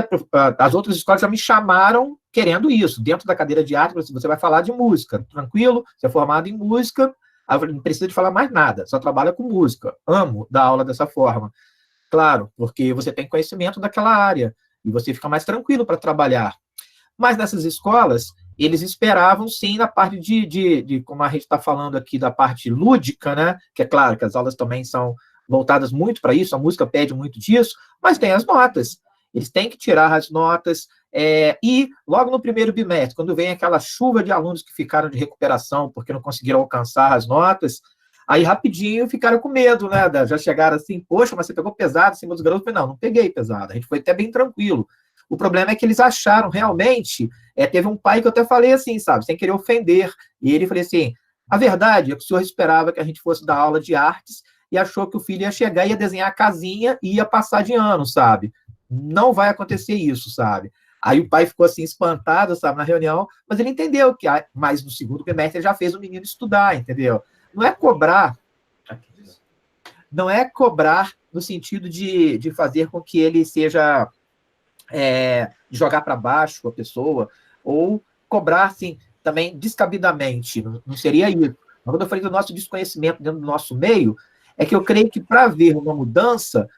B: as outras escolas já me chamaram querendo isso. Dentro da cadeira de arte, você vai falar de música. Tranquilo, você é formado em música, não precisa de falar mais nada, só trabalha com música. Amo dar aula dessa forma. Claro, porque você tem conhecimento daquela área e você fica mais tranquilo para trabalhar. Mas nessas escolas, eles esperavam, sim, na parte de como a gente está falando aqui, da parte lúdica, né? Que é claro que as aulas também são voltadas muito para isso, a música pede muito disso, mas tem as notas. Eles têm que tirar as notas, e logo no primeiro bimestre, quando vem aquela chuva de alunos que ficaram de recuperação porque não conseguiram alcançar as notas, aí rapidinho ficaram com medo, né? Já chegaram assim, poxa, mas você pegou pesado em cima dos garotos? Eu falei, não peguei pesado, a gente foi até bem tranquilo. O problema é que eles acharam realmente, teve um pai que eu até falei assim, sabe, sem querer ofender, e ele falou assim, a verdade é que o senhor esperava que a gente fosse dar aula de artes e achou que o filho ia chegar, ia desenhar a casinha e ia passar de ano, sabe? Não vai acontecer isso, sabe? Aí o pai ficou assim espantado, sabe, na reunião, mas ele entendeu que, mas no segundo bimestre ele já fez o menino estudar, entendeu? Não é cobrar Não é cobrar no sentido de fazer com que ele seja jogar para baixo a pessoa, ou cobrar, assim, também descabidamente, não seria isso. Mas quando eu falei do nosso desconhecimento dentro do nosso meio, é que eu creio que para haver uma mudança,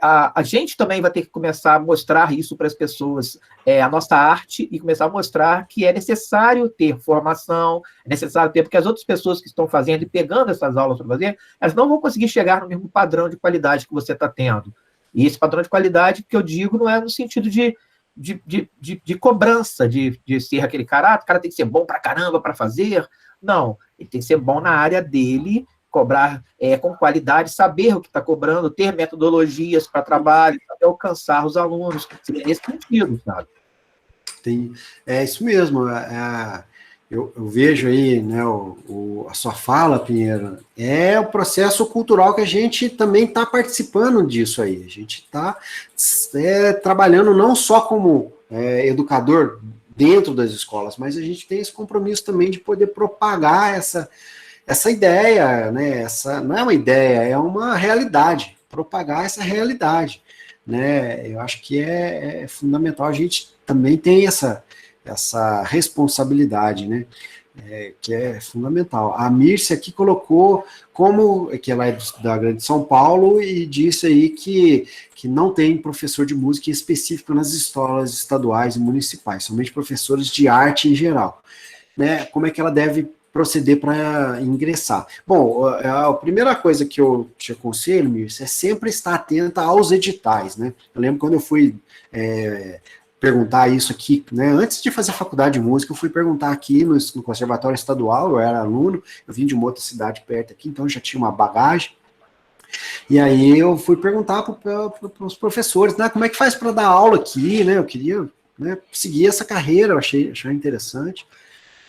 B: a gente também vai ter que começar a mostrar isso para as pessoas, a nossa arte, e começar a mostrar que é necessário ter formação, é necessário ter, porque as outras pessoas que estão fazendo e pegando essas aulas para fazer, elas não vão conseguir chegar no mesmo padrão de qualidade que você está tendo. E esse padrão de qualidade que eu digo não é no sentido de cobrança, de ser aquele cara, o cara tem que ser bom para caramba para fazer. Não, ele tem que ser bom na área dele, cobrar com qualidade, saber o que está cobrando, ter metodologias para trabalho, até alcançar os alunos, nesse sentido, sabe?
A: É isso mesmo. Eu vejo aí, né, a sua fala, Pinheiro, é o processo cultural que a gente também está participando disso aí. A gente está trabalhando não só como educador dentro das escolas, mas a gente tem esse compromisso também de poder propagar essa ideia, né? Essa não é uma ideia, é uma realidade, propagar essa realidade, né? Eu acho que é fundamental, a gente também tem essa responsabilidade, né? Que é fundamental. A Mírcia aqui colocou que ela é da Grande São Paulo e disse aí que não tem professor de música específico nas escolas estaduais e municipais, somente professores de arte em geral, né? Como é que ela deve proceder para ingressar? Bom, a primeira coisa que eu te aconselho, Mírcia, é sempre estar atenta aos editais, né? Eu lembro quando eu fui perguntar isso aqui, né? Antes de fazer faculdade de música, eu fui perguntar aqui no Conservatório Estadual, eu era aluno, eu vim de uma outra cidade perto aqui, então eu já tinha uma bagagem, e aí eu fui perguntar para os professores, né, como é que faz para dar aula aqui, né? Eu queria, né, seguir essa carreira, eu achei interessante,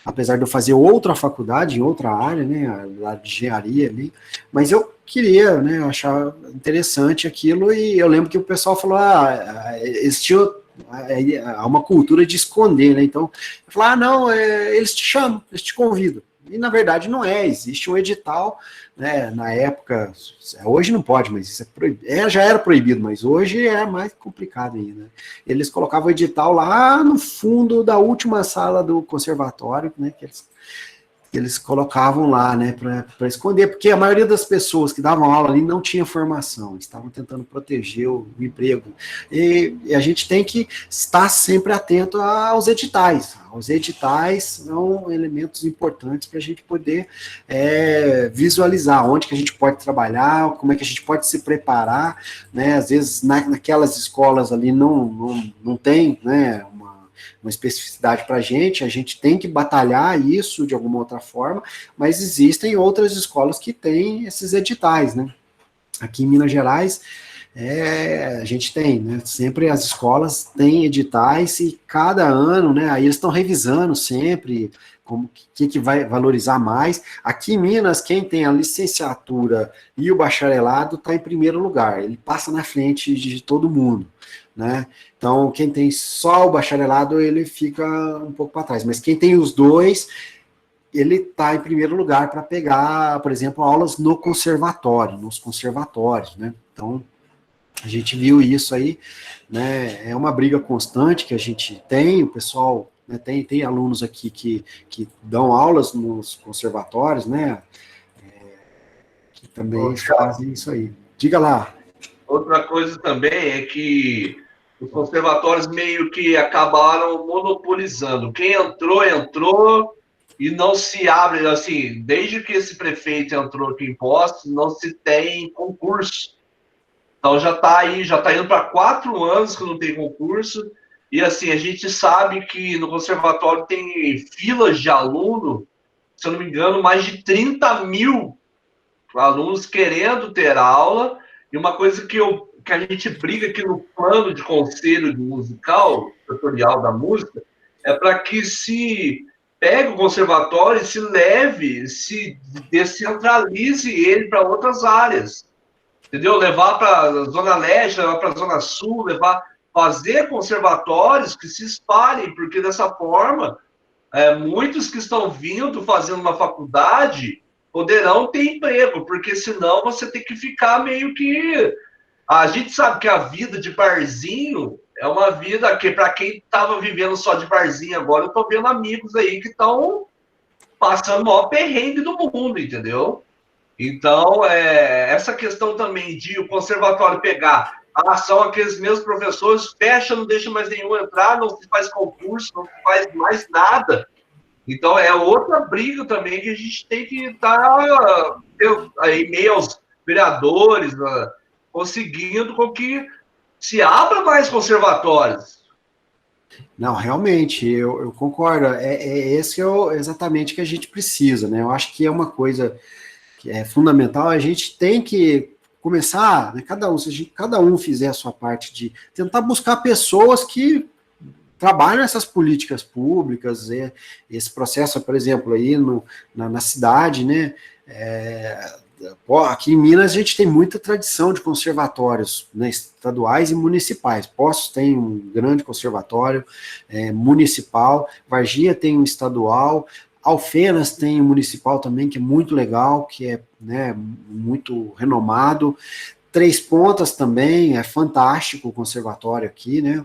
A: apesar de eu fazer outra faculdade em outra área, né, a de engenharia ali, mas eu queria, né, achar interessante aquilo, e eu lembro que o pessoal falou, existia uma cultura de esconder, né, então, eu falei, não, eles te chamam, eles te convidam, e na verdade não existe um edital, né, na época, hoje não pode, mas isso já era proibido, mas hoje é mais complicado ainda, né? Eles colocavam o edital lá no fundo da última sala do conservatório, né, que eles colocavam lá, né, para esconder, porque a maioria das pessoas que davam aula ali não tinha formação, estavam tentando proteger o emprego, e a gente tem que estar sempre atento aos editais. Os editais são elementos importantes para a gente poder visualizar onde que a gente pode trabalhar, como é que a gente pode se preparar, né, às vezes naquelas escolas ali não tem, né, uma especificidade para a gente tem que batalhar isso de alguma outra forma, mas existem outras escolas que têm esses editais, né? Aqui em Minas Gerais, a gente tem, né? Sempre as escolas têm editais e cada ano, né? Aí eles estão revisando sempre como que vai valorizar mais. Aqui em Minas, quem tem a licenciatura e o bacharelado está em primeiro lugar, ele passa na frente de todo mundo, né? Então, quem tem só o bacharelado, ele fica um pouco para trás, mas quem tem os dois, ele está em primeiro lugar para pegar, por exemplo, aulas no conservatório, nos conservatórios, né? Então, a gente viu isso aí, né? É uma briga constante que a gente tem, o pessoal, né, tem alunos aqui que dão aulas nos conservatórios, né? Que também fazem isso aí. Diga lá.
C: Outra coisa também é que os conservatórios meio que acabaram monopolizando. Quem entrou e não se abre, assim, desde que esse prefeito entrou aqui em posse, não se tem concurso. Então já está indo para 4 anos que não tem concurso, e assim, a gente sabe que no conservatório tem filas de aluno, se eu não me engano, mais de 30 mil alunos querendo ter aula, e uma coisa que a gente briga aqui no plano de conselho musical, tutorial da música, é para que se pegue o conservatório e se descentralize ele para outras áreas, entendeu? Levar para a Zona Leste, levar para a Zona Sul, fazer conservatórios que se espalhem, porque dessa forma, muitos que estão vindo fazendo uma faculdade poderão ter emprego, porque senão você tem que ficar meio que... A gente sabe que a vida de barzinho é uma vida que, para quem estava vivendo só de barzinho agora, eu tô vendo amigos aí que estão passando o maior perrengue do mundo, entendeu? Então, essa questão também de o conservatório pegar a ação, aqueles mesmos professores, fecha, não deixa mais nenhum entrar, não se faz concurso, não se faz mais nada. Então, é outra briga também que a gente tem que estar em meio aos vereadores, conseguindo com que se abra mais conservatórios.
A: Não, realmente, eu concordo. Esse exatamente que a gente precisa, né? Eu acho que é uma coisa que é fundamental. A gente tem que começar, né, se cada um fizer a sua parte de tentar buscar pessoas que trabalham essas políticas públicas, esse processo, por exemplo, aí na cidade, né? Aqui em Minas a gente tem muita tradição de conservatórios, né, estaduais e municipais. Poços tem um grande conservatório municipal, Varginha tem um estadual, Alfenas tem um municipal também, que é muito legal, que é, né, muito renomado. Três Pontas também, é fantástico o conservatório aqui, né?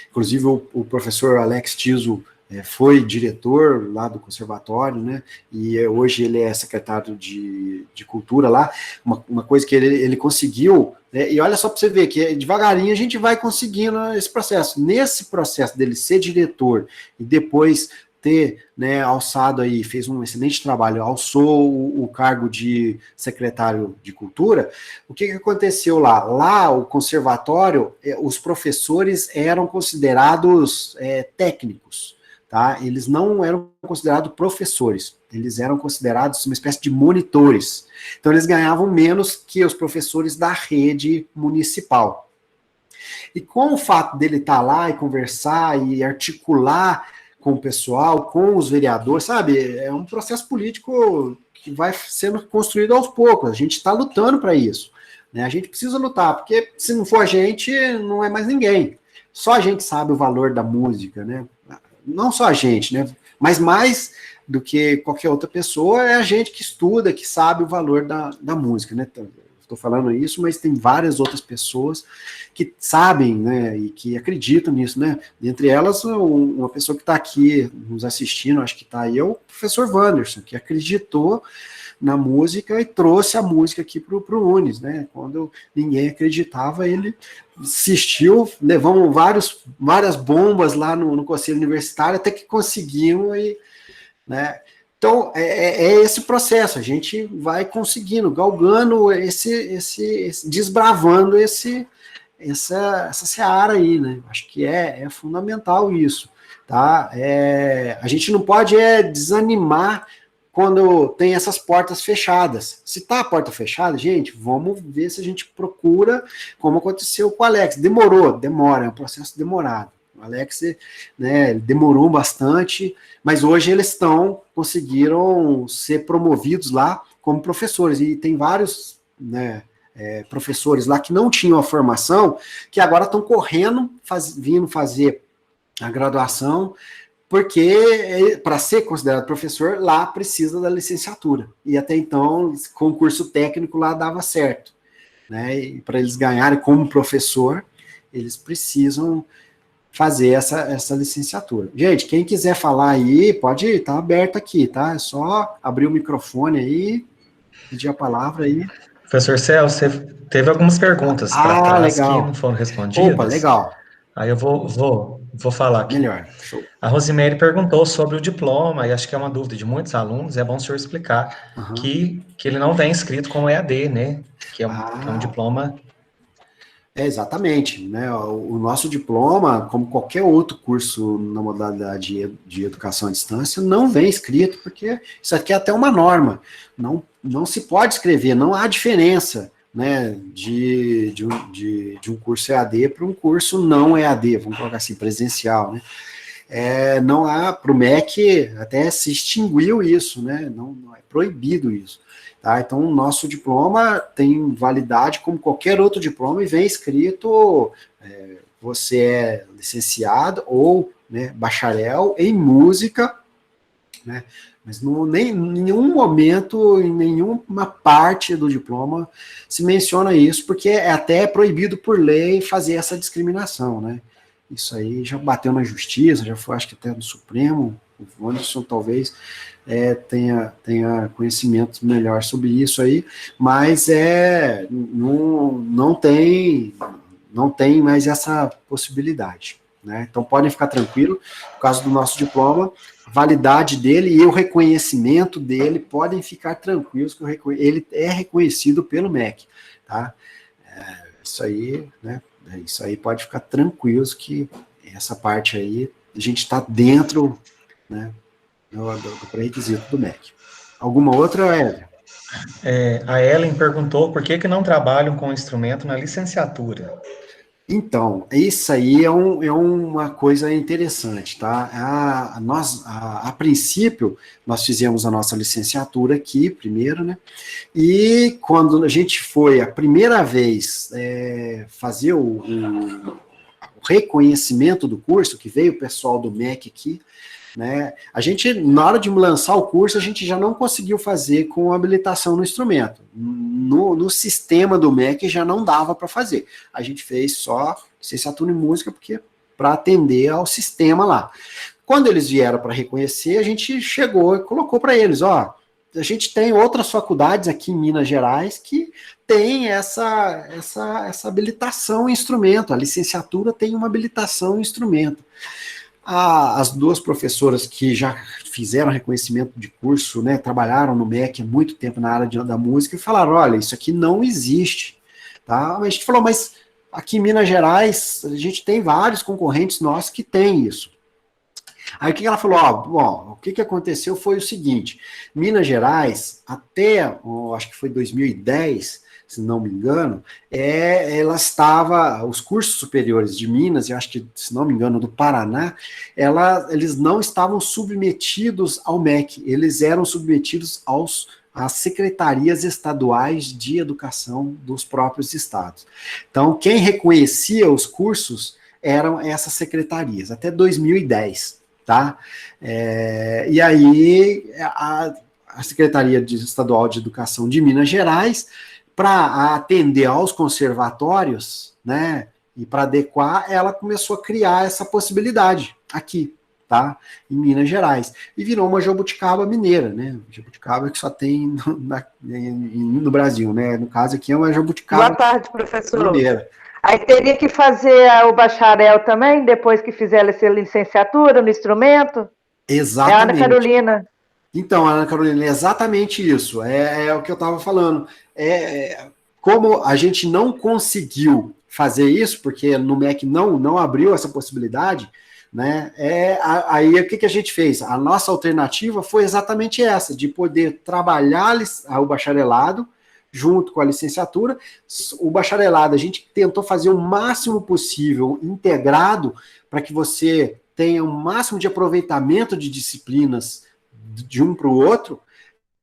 A: Inclusive o professor Alex Tiso foi diretor lá do conservatório, né, e hoje ele é secretário de cultura lá. Uma coisa que ele conseguiu, né, e olha só para você ver que devagarinho a gente vai conseguindo esse processo. Nesse processo dele ser diretor e depois ter, né, alçado aí, fez um excelente trabalho, alçou o cargo de secretário de cultura. O que aconteceu lá? Lá, o conservatório, os professores eram considerados técnicos, tá? Eles não eram considerados professores, eles eram considerados uma espécie de monitores. Então, eles ganhavam menos que os professores da rede municipal. E com o fato dele estar lá e conversar e articular com o pessoal, com os vereadores, sabe? É um processo político que vai sendo construído aos poucos. A gente está lutando para isso, né? A gente precisa lutar, porque se não for a gente, não é mais ninguém. Só a gente sabe o valor da música, né? Não só a gente, né? Mas mais do que qualquer outra pessoa é a gente que estuda, que sabe o valor da música, né? Estou falando isso, mas tem várias outras pessoas que sabem, né, e que acreditam nisso, né? Dentre elas, uma pessoa que está aqui nos assistindo, acho que está aí, é o professor Wanderson, que acreditou na música e trouxe a música aqui para o Unis, né? Quando ninguém acreditava, ele insistiu, levamos várias bombas lá no conselho universitário, até que conseguimos, né? Então, é esse processo, a gente vai conseguindo, galgando desbravando essa seara aí, né? Acho que é fundamental isso, tá? A gente não pode desanimar quando tem essas portas fechadas. Se tá a porta fechada, gente, vamos ver se a gente procura, como aconteceu com o Alex. Demora, é um processo demorado. O Alex, né, demorou bastante, mas hoje eles conseguiram ser promovidos lá como professores, e tem vários, né, professores lá que não tinham a formação, que agora estão correndo, vindo fazer a graduação, porque para ser considerado professor, lá precisa da licenciatura, e até então, concurso técnico lá dava certo, né, e para eles ganharem como professor, eles precisam fazer essa licenciatura. Gente, quem quiser falar aí, pode estar aberto aqui, tá? É só abrir o microfone aí, pedir a palavra aí.
E: Professor Celso, você teve algumas perguntas para trás
A: legal.
E: que não foram respondidas.
A: Opa, legal.
E: Aí eu vou falar aqui.
A: Melhor. Show.
E: A Rosemary perguntou sobre o diploma, e acho que é uma dúvida de muitos alunos, é bom o senhor explicar que ele não vem escrito como EAD, né? Que é um diploma...
A: Exatamente, né? O nosso diploma, como qualquer outro curso na modalidade de educação à distância, não vem escrito, porque isso aqui é até uma norma. Não se pode escrever, não há diferença, né, de um curso EAD para um curso não EAD, vamos colocar assim, presencial, né? Não há, para o MEC até se extinguiu isso, né? Não é proibido isso. Tá? Então, o nosso diploma tem validade como qualquer outro diploma e vem escrito, você é licenciado ou, né, bacharel em música, né, Mas em nenhum momento, em nenhuma parte do diploma se menciona isso, porque é até proibido por lei fazer essa discriminação, né? Isso aí já bateu na justiça, já foi, acho que até no Supremo. O Anderson talvez tenha conhecimento melhor sobre isso aí, mas não tem mais essa possibilidade, né? Então podem ficar tranquilos, por causa do nosso diploma, a validade dele e o reconhecimento dele, podem ficar tranquilos que ele é reconhecido pelo MEC, tá? Isso aí, né? Isso aí pode ficar tranquilos que essa parte aí a gente está dentro, né, do pré-requisito do MEC. Alguma outra, Élia?
E: A Ellen perguntou por que não trabalham com instrumento na licenciatura.
A: Então, isso aí é uma coisa interessante, tá? A princípio, nós fizemos a nossa licenciatura aqui, primeiro, né? E quando a gente foi a primeira vez fazer o reconhecimento do curso, que veio o pessoal do MEC aqui, né? A gente, na hora de lançar o curso, a gente já não conseguiu fazer com habilitação no instrumento. No sistema do MEC já não dava para fazer. A gente fez só licenciatura em música, porque para atender ao sistema lá. Quando eles vieram para reconhecer, a gente chegou e colocou para eles, ó, a gente tem outras faculdades aqui em Minas Gerais que tem essa habilitação em instrumento. A licenciatura tem uma habilitação em instrumento. As duas professoras que já fizeram reconhecimento de curso, né, trabalharam no MEC há muito tempo na área da música, e falaram, olha, isso aqui não existe, tá? A gente falou, mas aqui em Minas Gerais, a gente tem vários concorrentes nossos que têm isso. Aí o que ela falou? Bom, o que aconteceu foi o seguinte, Minas Gerais, até, acho que foi 2010, se não me engano, ela estava, os cursos superiores de Minas, eu acho que, se não me engano, do Paraná, eles não estavam submetidos ao MEC, eles eram submetidos às secretarias estaduais de educação dos próprios estados. Então, quem reconhecia os cursos eram essas secretarias, até 2010, tá? E aí, a Secretaria Estadual de Educação de Minas Gerais, para atender aos conservatórios, né, e para adequar, ela começou a criar essa possibilidade aqui, tá, em Minas Gerais, e virou uma jabuticaba mineira, né, jabuticaba que só tem no Brasil, né, no caso aqui é uma jabuticaba.
F: Boa tarde, professor.
A: Mineira.
F: Aí teria que fazer o bacharel também, depois que fizer essa licenciatura no instrumento?
A: Exatamente.
F: É a Ana Carolina.
A: Então, Ana Carolina, é exatamente isso, é o que eu estava falando. Como a gente não conseguiu fazer isso, porque no MEC não abriu essa possibilidade, né? Aí o que a gente fez? A nossa alternativa foi exatamente essa, de poder trabalhar o bacharelado junto com a licenciatura. O bacharelado a gente tentou fazer o máximo possível integrado para que você tenha o máximo de aproveitamento de disciplinas de um para o outro,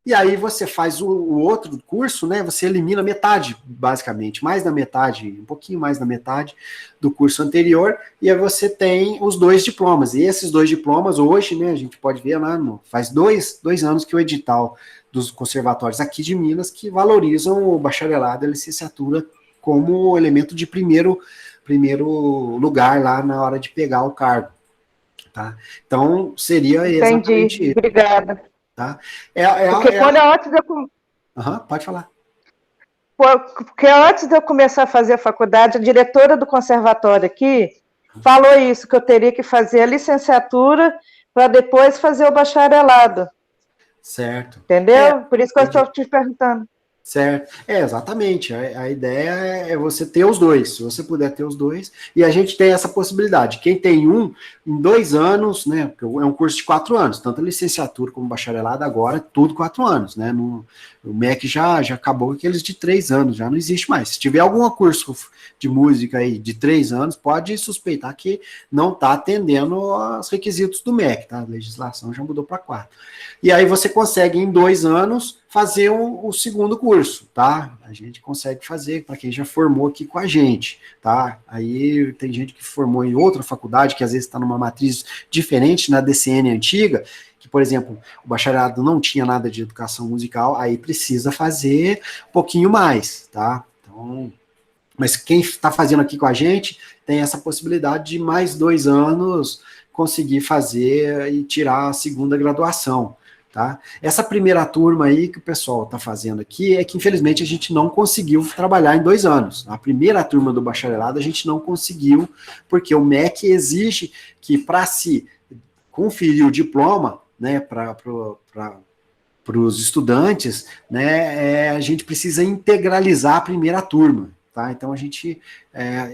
A: e aí você faz o outro curso, né, você elimina metade, basicamente, mais da metade, um pouquinho mais da metade do curso anterior, e aí você tem os 2 diplomas, e esses 2 diplomas hoje, né, a gente pode ver lá, faz dois anos que o edital dos conservatórios aqui de Minas, que valorizam o bacharelado e a licenciatura como elemento de primeiro lugar lá na hora de pegar o cargo. Tá? Então, seria exatamente
F: Entendi,
A: isso.
F: Obrigada.
A: Tá? Pode falar.
F: Porque antes de eu começar a fazer a faculdade, a diretora do conservatório aqui falou isso, que eu teria que fazer a licenciatura para depois fazer o bacharelado.
A: Certo.
F: Entendeu? Por isso que eu estou te perguntando.
A: Certo. Exatamente. A ideia é você ter os 2. Se você puder ter os 2, e a gente tem essa possibilidade. Quem tem em 2 anos, né? Porque é um curso de 4 anos, tanto a licenciatura como bacharelado agora, tudo 4 anos, né? O MEC já acabou com aqueles de 3 anos, já não existe mais. Se tiver algum curso de música aí de 3 anos, pode suspeitar que não está atendendo aos requisitos do MEC, tá? A legislação já mudou para 4. E aí você consegue, em 2 anos, fazer o segundo curso, tá? A gente consegue fazer para quem já formou aqui com a gente, tá? Aí tem gente que formou em outra faculdade, que às vezes está numa matriz diferente na DCN antiga, que, por exemplo, o bacharelado não tinha nada de educação musical, aí precisa fazer um pouquinho mais, tá? Então, mas quem está fazendo aqui com a gente tem essa possibilidade de mais 2 anos conseguir fazer e tirar a segunda graduação, tá? Essa primeira turma aí que o pessoal está fazendo aqui é que, infelizmente, a gente não conseguiu trabalhar em 2 anos. A primeira turma do bacharelado a gente não conseguiu, porque o MEC exige que, para se conferir o diploma, né, para os estudantes, né, a gente precisa integralizar a primeira turma, tá? Então, a gente,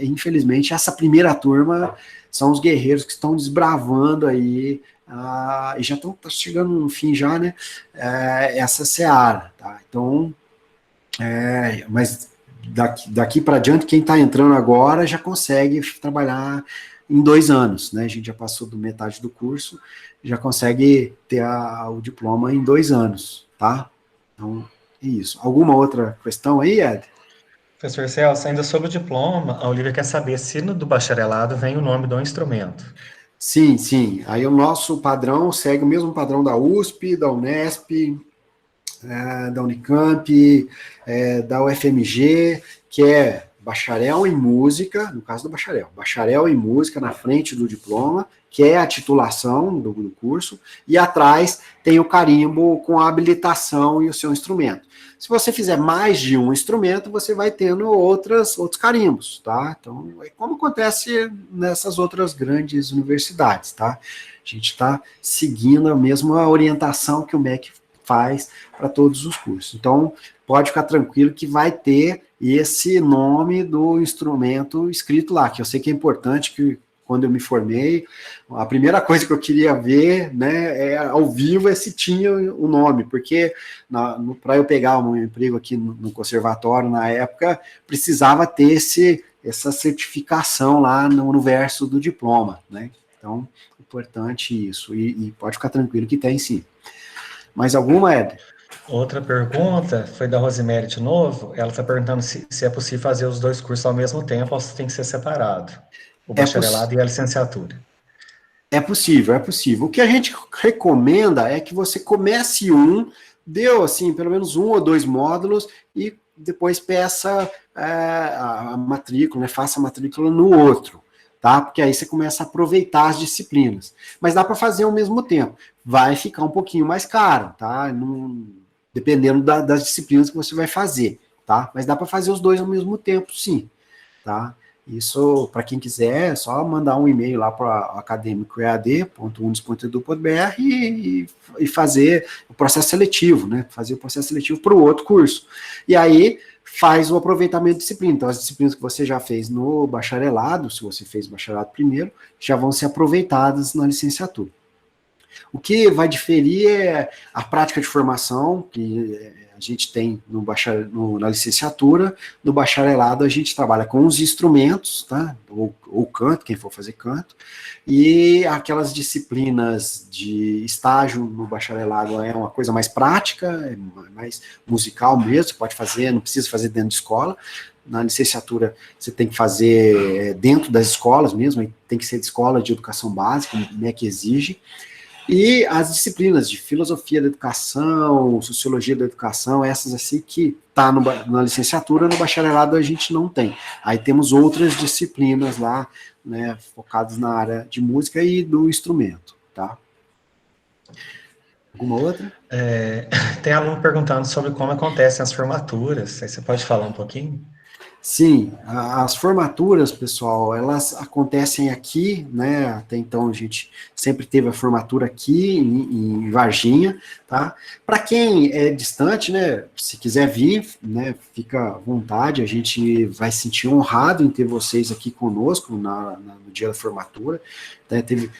A: infelizmente, essa primeira turma são os guerreiros que estão desbravando aí, e já estão chegando no fim já, né, essa seara, tá? Então, mas daqui para adiante, quem está entrando agora já consegue trabalhar em 2 anos, né? A gente já passou do metade do curso, já consegue ter o diploma em 2 anos, tá? Então, é isso. Alguma outra questão aí, Ed?
E: Professor Celso, ainda sobre o diploma, a Olivia quer saber se no do bacharelado vem o nome do instrumento.
A: Sim, sim. Aí o nosso padrão segue o mesmo padrão da USP, da Unesp, da Unicamp, da UFMG, que é bacharel em música, no caso do bacharel em música na frente do diploma, que é a titulação do curso, e atrás tem o carimbo com a habilitação e o seu instrumento. Se você fizer mais de um instrumento, você vai tendo outros carimbos, tá? Então, é como acontece nessas outras grandes universidades, tá? A gente está seguindo a mesma orientação que o MEC faz para todos os cursos. Então, pode ficar tranquilo que vai ter esse nome do instrumento escrito lá, que eu sei que é importante, que quando eu me formei, a primeira coisa que eu queria ver, né, ao vivo, se tinha o nome, porque para eu pegar um emprego aqui no conservatório, na época, precisava ter essa certificação lá no verso do diploma, né? Então, importante isso, e pode ficar tranquilo que tem sim. Mais alguma, Éder?
E: Outra pergunta foi da Rosemary de novo. Ela está perguntando se é possível fazer os 2 cursos ao mesmo tempo ou se tem que ser separado, o bacharelado e a licenciatura.
A: É possível, é possível. O que a gente recomenda é que você comece deu assim, pelo menos 1 ou 2 módulos e depois peça a matrícula, né, faça a matrícula no outro, tá? Porque aí você começa a aproveitar as disciplinas. Mas dá para fazer ao mesmo tempo. Vai ficar um pouquinho mais caro, tá? Dependendo das disciplinas que você vai fazer, tá? Mas dá para fazer os 2 ao mesmo tempo, sim, tá? Isso, para quem quiser, é só mandar um e-mail lá para academicoead.unis.edu.br e fazer o processo seletivo, né? Fazer o processo seletivo para o outro curso. E aí faz o aproveitamento de disciplina. Então, as disciplinas que você já fez no bacharelado, se você fez bacharelado primeiro, já vão ser aproveitadas na licenciatura. O que vai diferir é a prática de formação, que a gente tem na licenciatura. No bacharelado, a gente trabalha com os instrumentos, tá? Ou canto, quem for fazer canto, e aquelas disciplinas de estágio no bacharelado é uma coisa mais prática, é mais musical mesmo, você pode fazer, não precisa fazer dentro de escola. Na licenciatura, você tem que fazer dentro das escolas mesmo, tem que ser de escola de educação básica, né, que exige. E as disciplinas de filosofia da educação, sociologia da educação, essas assim que tá na licenciatura, no bacharelado a gente não tem. Aí temos outras disciplinas lá, né, focadas na área de música e do instrumento, tá? Alguma outra?
E: Tem aluno perguntando sobre como acontecem as formaturas. Aí você pode falar um pouquinho?
A: Sim, as formaturas, pessoal, elas acontecem aqui, né? Até então a gente sempre teve a formatura aqui em Varginha, tá? Para quem é distante, né? Se quiser vir, né? Fica à vontade, a gente vai se sentir honrado em ter vocês aqui conosco no dia da formatura. Né? Teve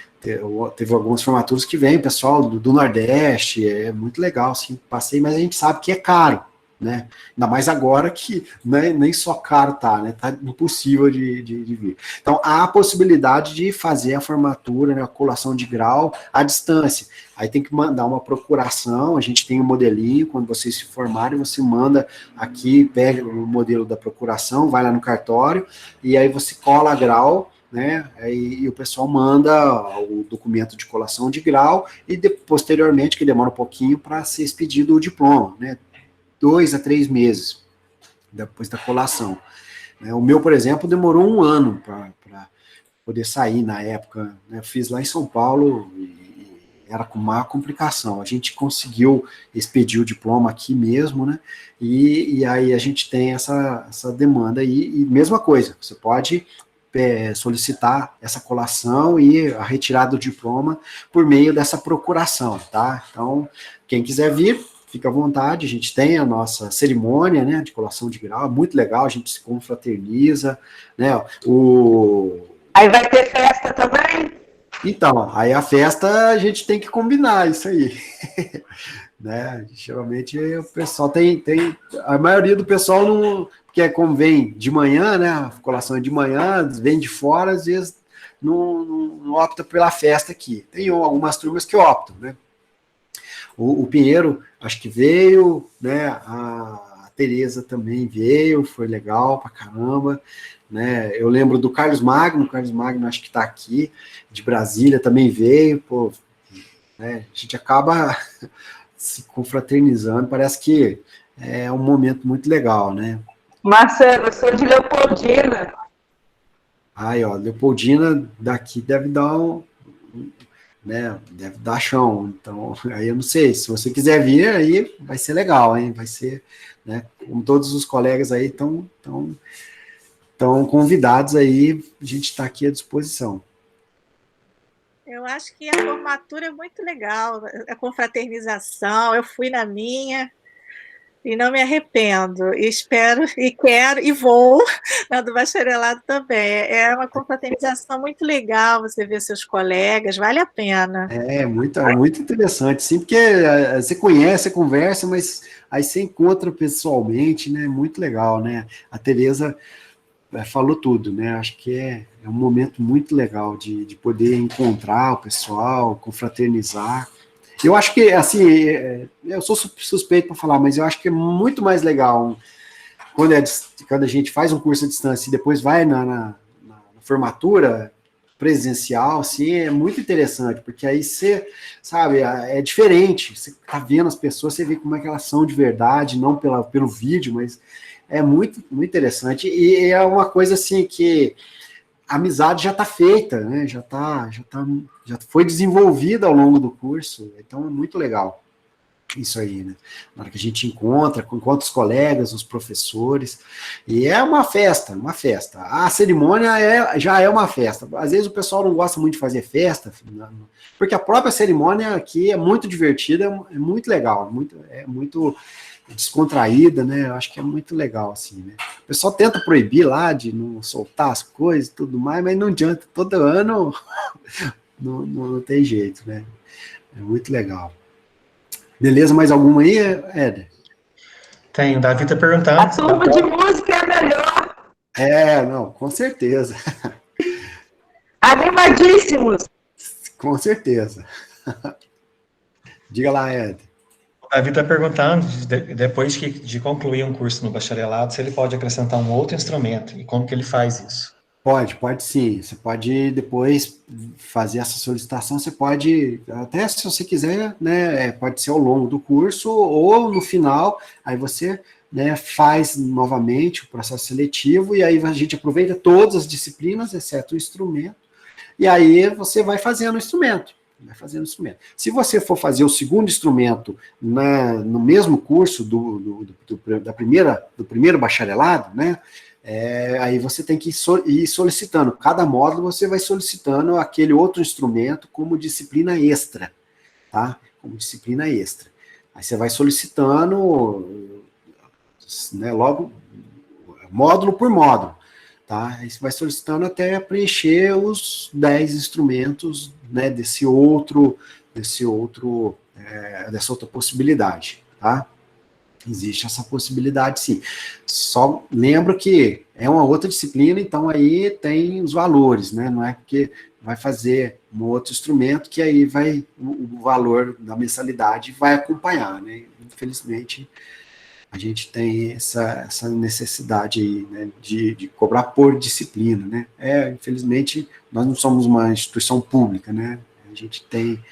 A: algumas formaturas que vem, pessoal do Nordeste, é muito legal, sim, passei, mas a gente sabe que é caro. né? Ainda mais agora que, né, nem só caro tá, né? Tá impossível de vir. Então, há a possibilidade de fazer a formatura, né, a colação de grau à distância. Aí tem que mandar uma procuração, a gente tem um modelinho, quando vocês se formarem, você manda aqui, pega o modelo da procuração, vai lá no cartório, e aí você cola grau, né, e o pessoal manda o documento de colação de grau, e posteriormente, que demora um pouquinho, para ser expedido o diploma, né, 2 a 3 meses depois da colação. O meu, por exemplo, demorou 1 ano para poder sair na época, né, eu fiz lá em São Paulo, e era com maior complicação. A gente conseguiu expedir o diploma aqui mesmo, né? E aí a gente tem essa demanda aí, e mesma coisa, você pode solicitar essa colação e a retirada do diploma por meio dessa procuração, tá? Então, quem quiser vir, fica à vontade, a gente tem a nossa cerimônia, né, de colação de grau, é muito legal, a gente se confraterniza, né?
F: Aí vai ter festa também?
A: Então, aí a festa a gente tem que combinar isso aí, né? Geralmente o pessoal tem a maioria do pessoal não, porque como vem de manhã, né? A colação é de manhã, vem de fora, às vezes não opta pela festa aqui. Tem algumas turmas que optam, né? O Pinheiro, acho que veio, né? A Tereza também veio, foi legal pra caramba. Né, eu lembro do Carlos Magno acho que está aqui, de Brasília também veio, pô, né, a gente acaba se confraternizando, parece que é um momento muito legal, né?
F: Marcelo, eu sou de Leopoldina.
A: Aí, ó, Leopoldina daqui deve dar né, deve dar chão, então, aí eu não sei, se você quiser vir, aí vai ser legal, hein, vai ser, né, como todos os colegas aí estão convidados aí, a gente está aqui à disposição.
D: Eu acho que a formatura é muito legal, a confraternização, eu fui na minha e não me arrependo, e espero, e quero, e vou na do bacharelado também. É uma confraternização muito legal, você ver seus colegas, vale a pena.
A: É muito interessante, sim, porque você conhece, você conversa, mas aí você encontra pessoalmente, né, muito legal, né, a Tereza falou tudo, né? Acho que é um momento muito legal de poder encontrar o pessoal, confraternizar. Eu acho que, assim, eu sou suspeito para falar, mas eu acho que é muito mais legal quando a gente faz um curso à distância e depois vai na formatura presencial, assim, é muito interessante, porque aí você, sabe, é diferente, você tá vendo as pessoas, você vê como é que elas são de verdade, não pelo vídeo, mas é muito, muito interessante, e é uma coisa assim que a amizade já está feita, né? Já foi desenvolvida ao longo do curso, então é muito legal isso aí, né? Na hora que a gente encontra os colegas, os professores, e é uma festa, uma festa. A cerimônia já é uma festa. Às vezes o pessoal não gosta muito de fazer festa, porque a própria cerimônia aqui é muito divertida, é muito legal, é muito descontraída, né? Eu acho que é muito legal, assim, né? O pessoal tenta proibir lá de não soltar as coisas e tudo mais, mas não adianta, todo ano não tem jeito, né? É muito legal. Beleza, mais alguma aí, Éder?
E: Tem, o Davi tá perguntando.
F: A turma de música é melhor.
A: Não, com certeza.
F: Animadíssimos.
A: Com certeza. Diga lá, Éder.
E: A Davi está perguntando, depois de concluir um curso no bacharelado, se ele pode acrescentar um outro instrumento, e como que ele faz isso?
A: Pode sim. Você pode depois fazer essa solicitação, você pode, até se você quiser, né, pode ser ao longo do curso, ou no final, aí você, né, faz novamente o processo seletivo, e aí a gente aproveita todas as disciplinas, exceto o instrumento, e aí você vai fazendo o instrumento. Se você for fazer o segundo instrumento no mesmo curso do primeiro bacharelado, né, aí você tem que ir solicitando. Cada módulo você vai solicitando aquele outro instrumento como disciplina extra, tá? Como disciplina extra. Aí você vai solicitando, né, logo, módulo por módulo. Tá? Aí você vai solicitando até preencher os 10 instrumentos, né, dessa outra possibilidade, tá? Existe essa possibilidade, sim. Só lembro que é uma outra disciplina, então aí tem os valores, né? Não é porque vai fazer um outro instrumento que aí vai o valor da mensalidade vai acompanhar, né? Infelizmente, a gente tem essa necessidade aí, né, de cobrar por disciplina, né? Infelizmente, nós não somos uma instituição pública, né? A gente tem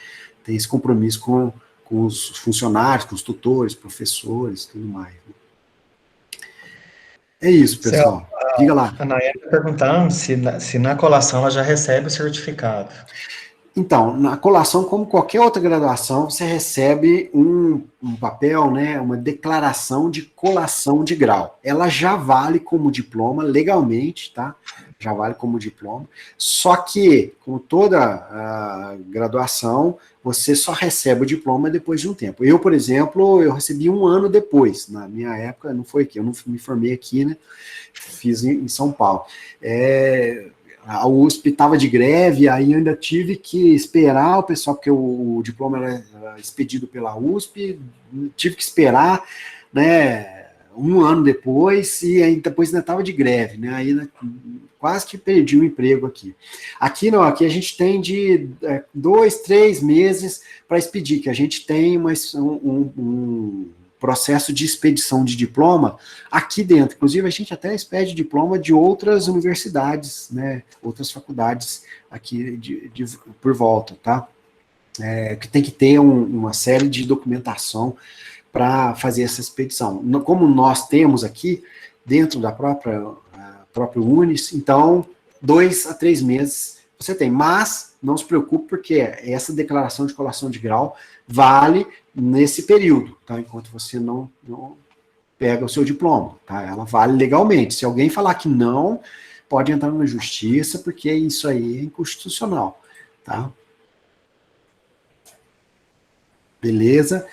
A: esse compromisso com os funcionários, com os tutores, professores, tudo mais. Né? É isso, pessoal. Diga lá.
E: A Nayara está perguntando se na colação ela já recebe o certificado.
A: Então, na colação, como qualquer outra graduação, você recebe um papel, né, uma declaração de colação de grau. Ela já vale como diploma legalmente, tá? Já vale como diploma. Só que, como toda a graduação, você só recebe o diploma depois de um tempo. Eu, por exemplo, eu recebi 1 ano depois. Na minha época, não foi aqui, eu não me formei aqui, né? Fiz em São Paulo. A USP estava de greve, aí eu ainda tive que esperar o pessoal, porque o diploma era expedido pela USP, tive que esperar, né, 1 ano depois, e aí depois ainda estava de greve, né, aí quase que perdi o emprego aqui. Aqui não, aqui a gente tem de 2, 3 meses para expedir, que a gente tem um processo de expedição de diploma aqui dentro. Inclusive, a gente até expede diploma de outras universidades, né, outras faculdades aqui por volta, tá? Que tem que ter uma série de documentação para fazer essa expedição. Como nós temos aqui, dentro da própria Unis, então, 2 a 3 meses você tem, mas não se preocupe, porque essa declaração de colação de grau vale nesse período, tá? Enquanto você não pega o seu diploma, tá? Ela vale legalmente. Se alguém falar que não, pode entrar na justiça, porque isso aí é inconstitucional, tá? Beleza?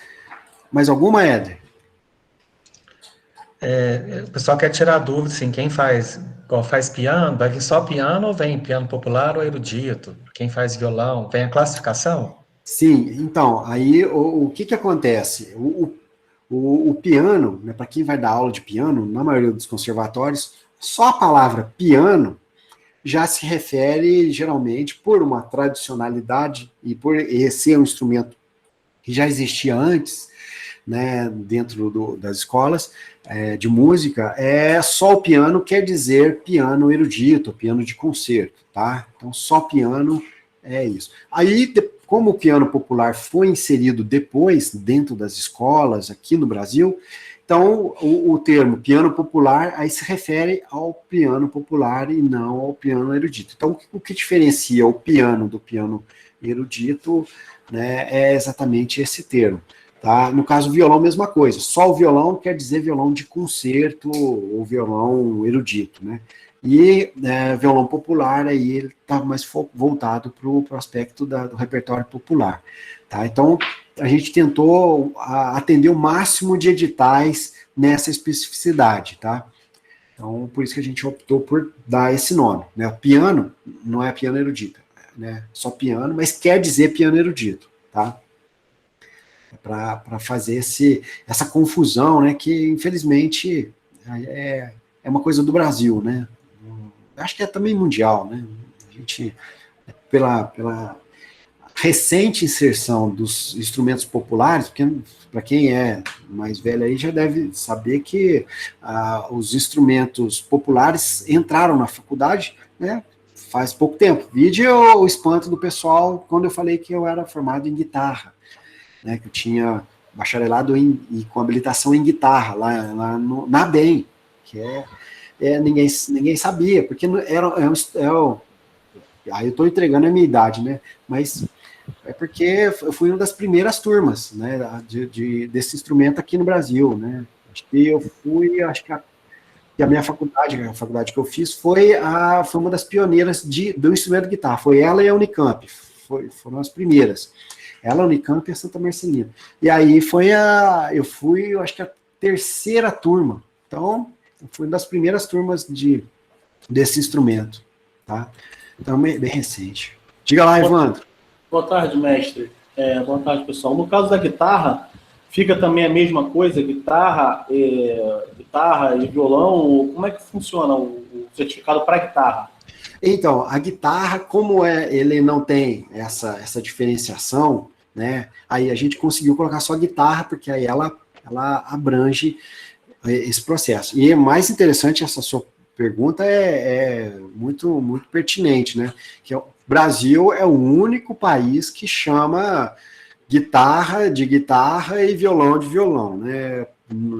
A: Mais alguma, Éder?
E: O pessoal quer tirar dúvida, assim, quem faz piano, vai vir só piano ou vem piano popular ou erudito? Quem faz violão, vem a classificação?
A: Sim, então, aí o que acontece? O piano, né, para quem vai dar aula de piano, na maioria dos conservatórios, só a palavra piano já se refere, geralmente, por uma tradicionalidade e por ser um instrumento que já existia antes, né, dentro das escolas de música, só o piano quer dizer piano erudito, piano de concerto, tá? Então, só piano é isso. Aí, como o piano popular foi inserido depois dentro das escolas aqui no Brasil, então o termo piano popular aí se refere ao piano popular e não ao piano erudito. Então, o que diferencia o piano do piano erudito, né, é exatamente esse termo. Tá? No caso, violão, mesma coisa. Só o violão quer dizer violão de concerto ou violão erudito, né? E violão popular, aí ele está mais voltado para o aspecto do repertório popular. Tá? Então, a gente tentou atender o máximo de editais nessa especificidade. Tá? Então, por isso que a gente optou por dar esse nome. Né? O piano não é piano erudito, né? Só piano, mas quer dizer piano erudito. Tá? Para fazer essa confusão, né, que infelizmente é uma coisa do Brasil, né? Acho que é também mundial, né? A gente, pela recente inserção dos instrumentos populares, porque para quem é mais velho aí já deve saber que os instrumentos populares entraram na faculdade, né? Faz pouco tempo. Vide o espanto do pessoal quando eu falei que eu era formado em guitarra. Né, que eu tinha bacharelado com habilitação em guitarra, lá na ABEM, que ninguém sabia, porque aí eu estou entregando a minha idade, né, mas é porque eu fui uma das primeiras turmas, né, desse instrumento aqui no Brasil, né, acho que a minha faculdade, a faculdade que eu fiz, foi uma das pioneiras do instrumento de guitarra, foi ela e a Unicamp, foram as primeiras. Ela, a Unicamp e a Santa Marcelina. E aí eu fui, acho que a terceira turma. Então, eu fui uma das primeiras turmas desse instrumento. Tá? Então, bem recente. Diga lá, Evandro.
G: Boa tarde, mestre. Boa tarde, pessoal. No caso da guitarra, fica também a mesma coisa, guitarra e violão? Como é que funciona o certificado para guitarra?
A: Então, a guitarra, como ele não tem essa diferenciação, né? Aí a gente conseguiu colocar só a guitarra, porque aí ela abrange esse processo. E é mais interessante, essa sua pergunta é muito, muito pertinente, né? Que o Brasil é o único país que chama guitarra de guitarra e violão de violão, né?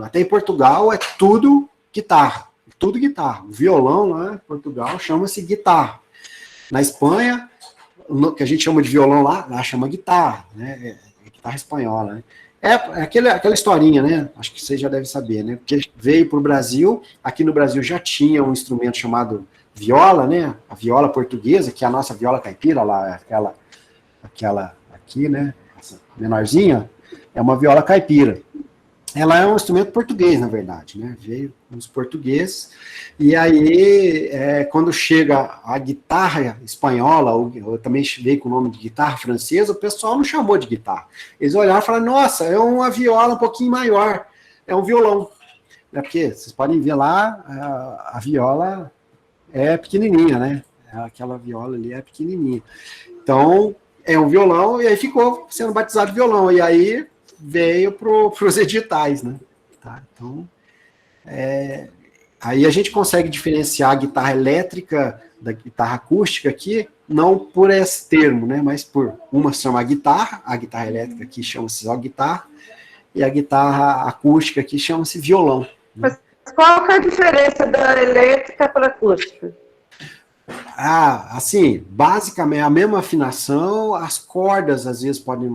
A: Até em Portugal é tudo guitarra. Tudo guitarra. O violão lá em Portugal chama-se guitarra. Na Espanha, que a gente chama de violão lá chama guitarra, né? É guitarra espanhola, né? Aquela historinha, né? Acho que vocês já devem saber, né? Porque veio para o Brasil, aqui no Brasil já tinha um instrumento chamado viola, né? A viola portuguesa, que é a nossa viola caipira, lá, aquela aqui, né? Essa menorzinha, é uma viola caipira. Ela é um instrumento português, na verdade, né? Veio dos portugueses, e aí, quando chega a guitarra espanhola, ou também veio com o nome de guitarra francesa, o pessoal não chamou de guitarra. Eles olharam e falaram, nossa, é uma viola um pouquinho maior, é um violão. É porque, vocês podem ver lá, a viola é pequenininha, né? Aquela viola ali é pequenininha. Então, é um violão, e aí ficou sendo batizado de violão, e aí veio para os editais, né? Tá? Então, aí a gente consegue diferenciar a guitarra elétrica da guitarra acústica aqui, não por esse termo, né? Mas por uma se chama guitarra, a guitarra elétrica aqui chama-se só guitarra, e a guitarra acústica aqui chama-se violão. Né?
F: Mas qual que é a diferença da elétrica para a acústica?
A: Assim, basicamente a mesma afinação, as cordas às vezes podem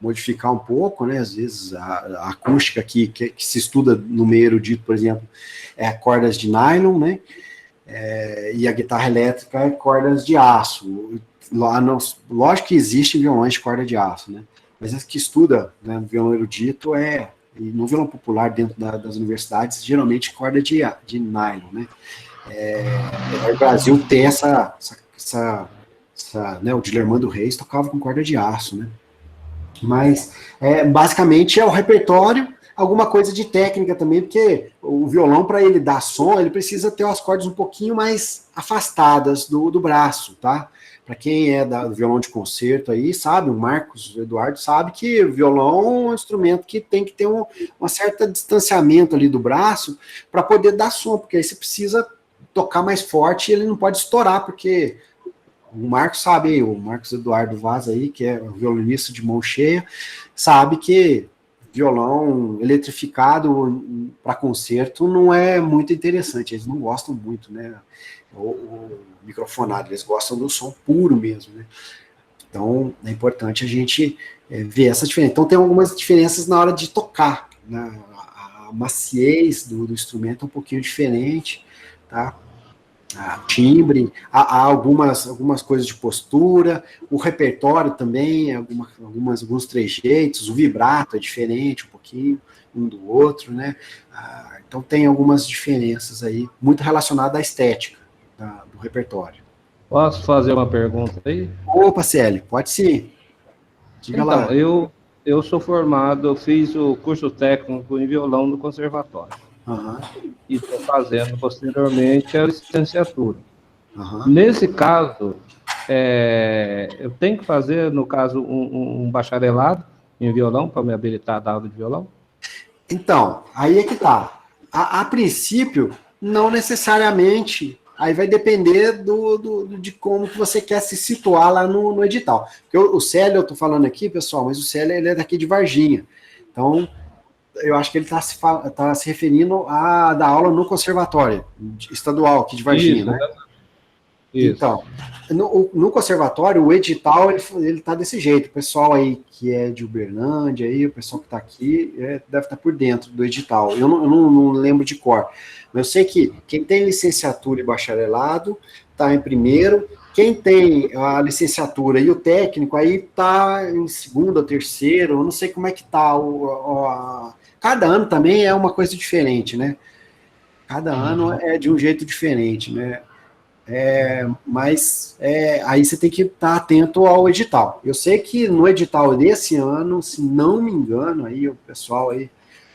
A: modificar um pouco, né? Às vezes a acústica aqui, que se estuda no meio erudito, por exemplo, é cordas de nylon, né? E a guitarra elétrica é cordas de aço. Lógico que existem violões de corda de aço, né? Mas as que estuda, né, no violão erudito e no violão popular dentro das universidades, geralmente corda de nylon, né? O Brasil tem né, o Dilermando Reis tocava com corda de aço, né? Mas basicamente é o repertório, alguma coisa de técnica também, porque o violão, para ele dar som, ele precisa ter as cordas um pouquinho mais afastadas do braço, tá? Para quem é do violão de concerto aí, sabe, o Marcos o Eduardo sabe que o violão é um instrumento que tem que ter um certo distanciamento ali do braço para poder dar som, porque aí você precisa tocar mais forte e ele não pode estourar, porque o Marcos sabe, o Marcos Eduardo Vaz aí, que é um violinista de mão cheia, sabe que violão eletrificado para concerto não é muito interessante, eles não gostam muito, né, o microfonado, eles gostam do som puro mesmo, né, então é importante a gente ver essa diferença. Então tem algumas diferenças na hora de tocar, né? A maciez do instrumento é um pouquinho diferente, tá? Timbre, há algumas coisas de postura, o repertório também, alguns trejeitos, o vibrato é diferente um pouquinho um do outro, né? Então tem algumas diferenças aí, muito relacionadas à estética do repertório.
H: Posso fazer uma pergunta aí?
A: Opa, Célio, pode sim. Diga lá.
H: Então, eu sou formado, eu fiz o curso técnico em violão no conservatório.
A: Uhum.
H: E estou fazendo posteriormente a licenciatura.
A: Uhum.
H: Nesse caso, eu tenho que fazer, no caso, um bacharelado em violão para me habilitar a dar aula de violão?
A: Então, aí é que tá. A princípio, não necessariamente, aí vai depender de como que você quer se situar lá no edital. Porque o Célio, eu estou falando aqui, pessoal, mas o Célio ele é daqui de Varginha. Então, eu acho que ele está se referindo a dar aula no conservatório estadual aqui de Varginha, né? Isso. Então, no conservatório, o edital, ele está desse jeito. O pessoal aí que é de Uberlândia, aí, o pessoal que está aqui, deve estar por dentro do edital. Eu não lembro de cor. Mas eu sei que quem tem licenciatura e bacharelado está em primeiro. Quem tem a licenciatura e o técnico, aí está em segundo ou terceiro. Eu não sei como é que está cada ano também é uma coisa diferente, né? Cada ano é de um jeito diferente, né? Mas aí você tem que estar atento ao edital. Eu sei que no edital desse ano, se não me engano, aí o pessoal aí,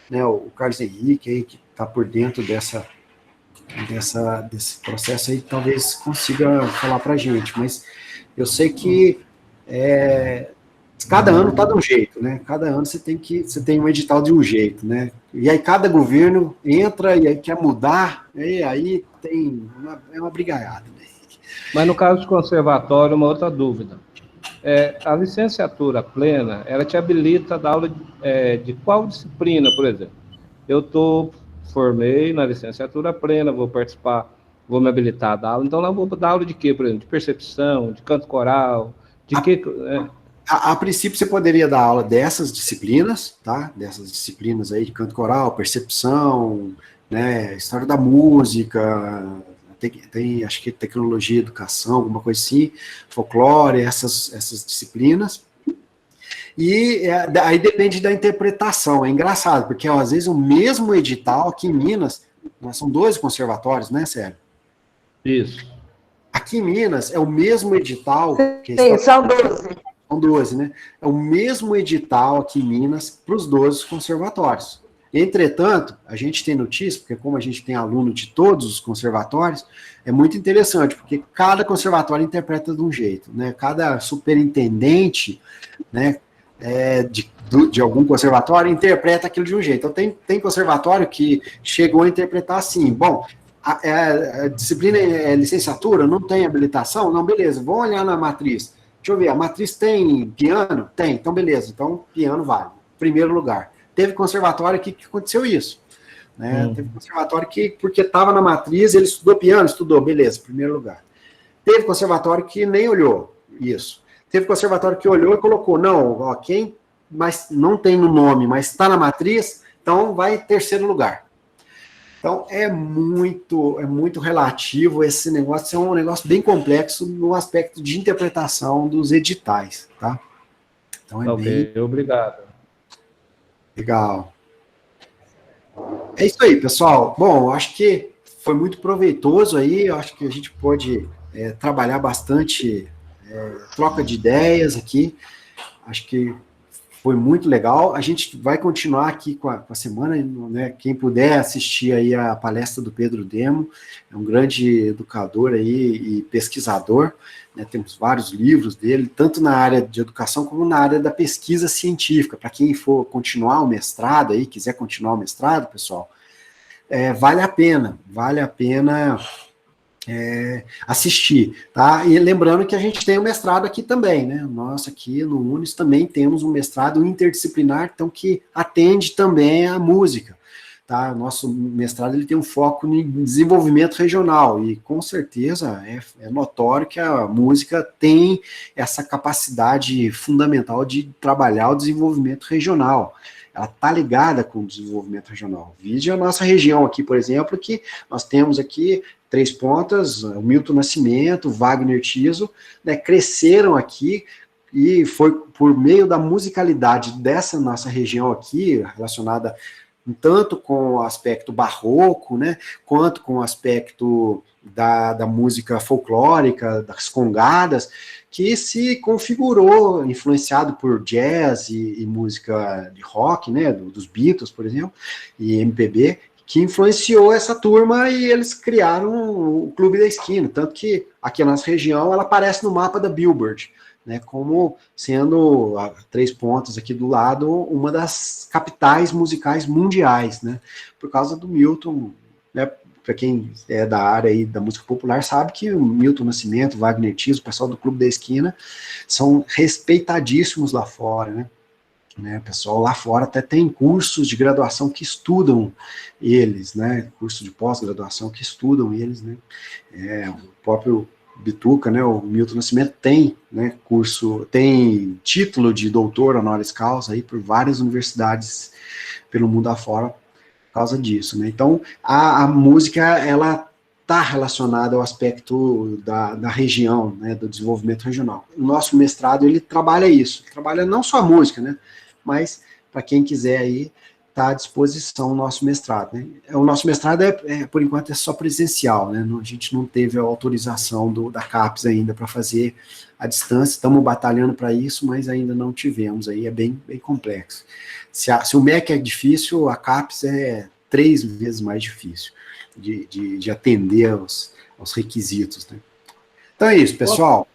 A: né, o Carlos Henrique aí, que está por dentro desse processo aí, talvez consiga falar para a gente, mas eu sei que cada ano está de um jeito, né? Cada ano você tem um edital de um jeito, né? E aí cada governo entra e aí quer mudar, e aí tem uma brigaiada, né?
H: Mas no caso de conservatório, uma outra dúvida. A licenciatura plena, ela te habilita a dar aula de qual disciplina, por exemplo? Eu formei na licenciatura plena, vou participar, vou me habilitar a dar aula, então lá eu vou dar aula de quê, por exemplo? De percepção, de canto coral, de quê?
A: A princípio, você poderia dar aula dessas disciplinas, tá? Dessas disciplinas aí de canto coral, percepção, né? História da música, tem acho que tecnologia, educação, alguma coisa assim, folclore, essas disciplinas. E aí depende da interpretação. É engraçado, porque às vezes o mesmo edital aqui em Minas, nós são 12 conservatórios, né, Sérgio?
H: Isso.
A: Aqui em Minas é o mesmo edital.
F: Sim, são 12.
A: São 12, né? É o mesmo edital aqui em Minas para os 12 conservatórios. Entretanto, a gente tem notícia, porque como a gente tem aluno de todos os conservatórios, é muito interessante, porque cada conservatório interpreta de um jeito, né? Cada superintendente, né, de algum conservatório interpreta aquilo de um jeito. Então, tem conservatório que chegou a interpretar assim, bom, a disciplina é licenciatura, não tem habilitação? Não, beleza, vamos olhar na matriz. Deixa eu ver, a matriz tem piano? Tem, então beleza, então piano vale, primeiro lugar. Teve conservatório que aconteceu isso, né? Teve conservatório que, porque estava na matriz, ele estudou piano, estudou, beleza, primeiro lugar. Teve conservatório que nem olhou isso. Teve conservatório que olhou e colocou, não, ó, mas não tem no nome, mas está na matriz, então vai terceiro lugar. Então, é muito relativo, esse negócio é um negócio bem complexo no aspecto de interpretação dos editais, tá? Então,
H: Ok, obrigado.
A: Legal. É isso aí, pessoal. Bom, acho que foi muito proveitoso aí, eu acho que a gente pôde trabalhar bastante troca de ideias aqui, acho que foi muito legal. A gente vai continuar aqui com a semana, né? Quem puder assistir aí a palestra do Pedro Demo, é um grande educador aí e pesquisador, né? Temos vários livros dele, tanto na área de educação como na área da pesquisa científica. Para quem for continuar o mestrado aí, quiser continuar o mestrado, pessoal, vale a pena assistir, tá? E lembrando que a gente tem um mestrado aqui também, né? Nós aqui no Unis também temos um mestrado interdisciplinar, então que atende também a música, tá? Nosso mestrado ele tem um foco em desenvolvimento regional e com certeza é notório que a música tem essa capacidade fundamental de trabalhar o desenvolvimento regional. Ela está ligada com o desenvolvimento regional. Vide a nossa região aqui, por exemplo, que nós temos aqui Três Pontas, o Milton Nascimento, Wagner Tiso, né, cresceram aqui e foi por meio da musicalidade dessa nossa região aqui, relacionada tanto com o aspecto barroco, né, quanto com o aspecto da música folclórica, das congadas, que se configurou, influenciado por jazz e música de rock, né, dos Beatles, por exemplo, e MPB, que influenciou essa turma e eles criaram o Clube da Esquina, tanto que aqui a nossa região, ela aparece no mapa da Billboard, né, como sendo a Três Pontas aqui do lado, uma das capitais musicais mundiais, né, por causa do Milton, né, para quem é da área aí da música popular sabe que o Milton Nascimento, Wagner Tiso, o pessoal do Clube da Esquina, são respeitadíssimos lá fora, né, o pessoal lá fora até tem cursos de graduação que estudam eles, né, curso de pós-graduação que estudam eles, né, o próprio Bituca, né, o Milton Nascimento tem, né, tem título de doutor honoris causa aí por várias universidades pelo mundo afora por causa disso, né, então a música, ela está relacionada ao aspecto da região, né, do desenvolvimento regional. O nosso mestrado, ele trabalha isso, trabalha não só a música, né, mas para quem quiser aí está à disposição o nosso mestrado, né? O nosso mestrado, por enquanto, é só presencial, né? A gente não teve a autorização da CAPES ainda para fazer à distância, estamos batalhando para isso, mas ainda não tivemos, aí é bem complexo. Se o MEC é difícil, a CAPES é 3 vezes mais difícil de atender aos requisitos, né? Então é isso, pessoal.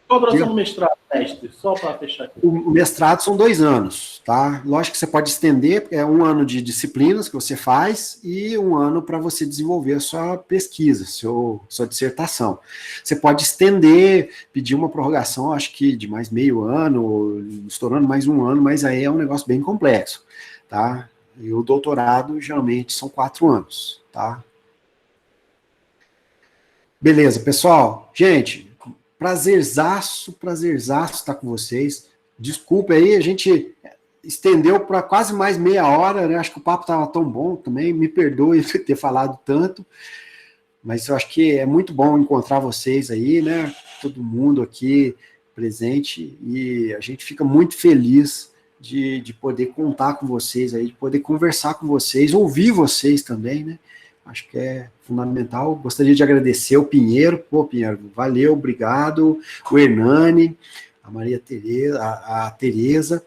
G: Qual a duração do mestrado, mestre? Só para fechar aqui.
A: O mestrado são 2 anos, tá? Lógico que você pode estender, porque é 1 ano de disciplinas que você faz e 1 ano para você desenvolver a sua pesquisa, sua dissertação. Você pode estender, pedir uma prorrogação, acho que de mais meio ano, estourando mais 1 ano, mas aí é um negócio bem complexo, tá? E o doutorado, geralmente, são 4 anos, tá? Beleza, pessoal. Gente, prazerzaço estar com vocês. Desculpa aí, a gente estendeu para quase mais meia hora, né? Acho que o papo estava tão bom também. Me perdoe por ter falado tanto, mas eu acho que é muito bom encontrar vocês aí, né? Todo mundo aqui presente, e a gente fica muito feliz de poder contar com vocês aí, de poder conversar com vocês, ouvir vocês também, né? Acho que é fundamental. Gostaria de agradecer o Pinheiro. Pô, Pinheiro, valeu, obrigado. O Hernani, a Maria Tereza, a Tereza,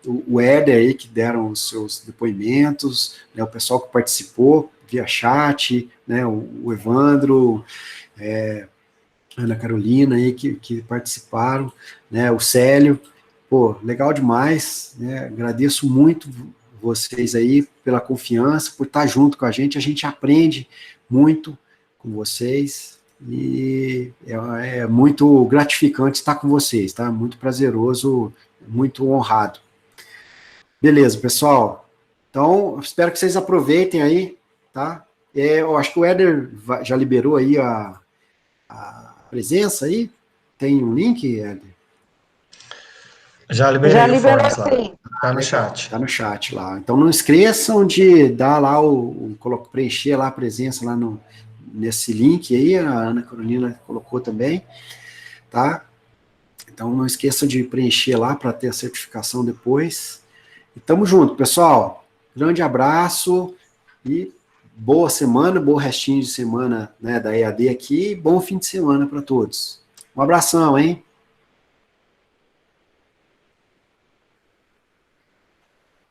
A: o Éder aí, que deram os seus depoimentos, né, o pessoal que participou via chat, né, o Evandro, Ana Carolina aí, que participaram, né, o Célio. Pô, legal demais, né? Agradeço muito vocês aí pela confiança, por estar junto com a gente aprende muito com vocês, e é muito gratificante estar com vocês, tá? Muito prazeroso, muito honrado. Beleza, pessoal? Então, espero que vocês aproveitem aí, tá? Eu acho que o Éder já liberou aí a presença aí. Tem um link, Éder?
E: Já liberou,
F: sim.
E: Tá no chat.
A: Tá no chat lá. Então não esqueçam de dar lá preencher lá a presença lá nesse link aí, a Ana Carolina colocou também, tá? Então não esqueçam de preencher lá para ter a certificação depois. E tamo junto, pessoal. Grande abraço e boa semana, bom restinho de semana, né, da EAD aqui, e bom fim de semana para todos. Um abração, hein?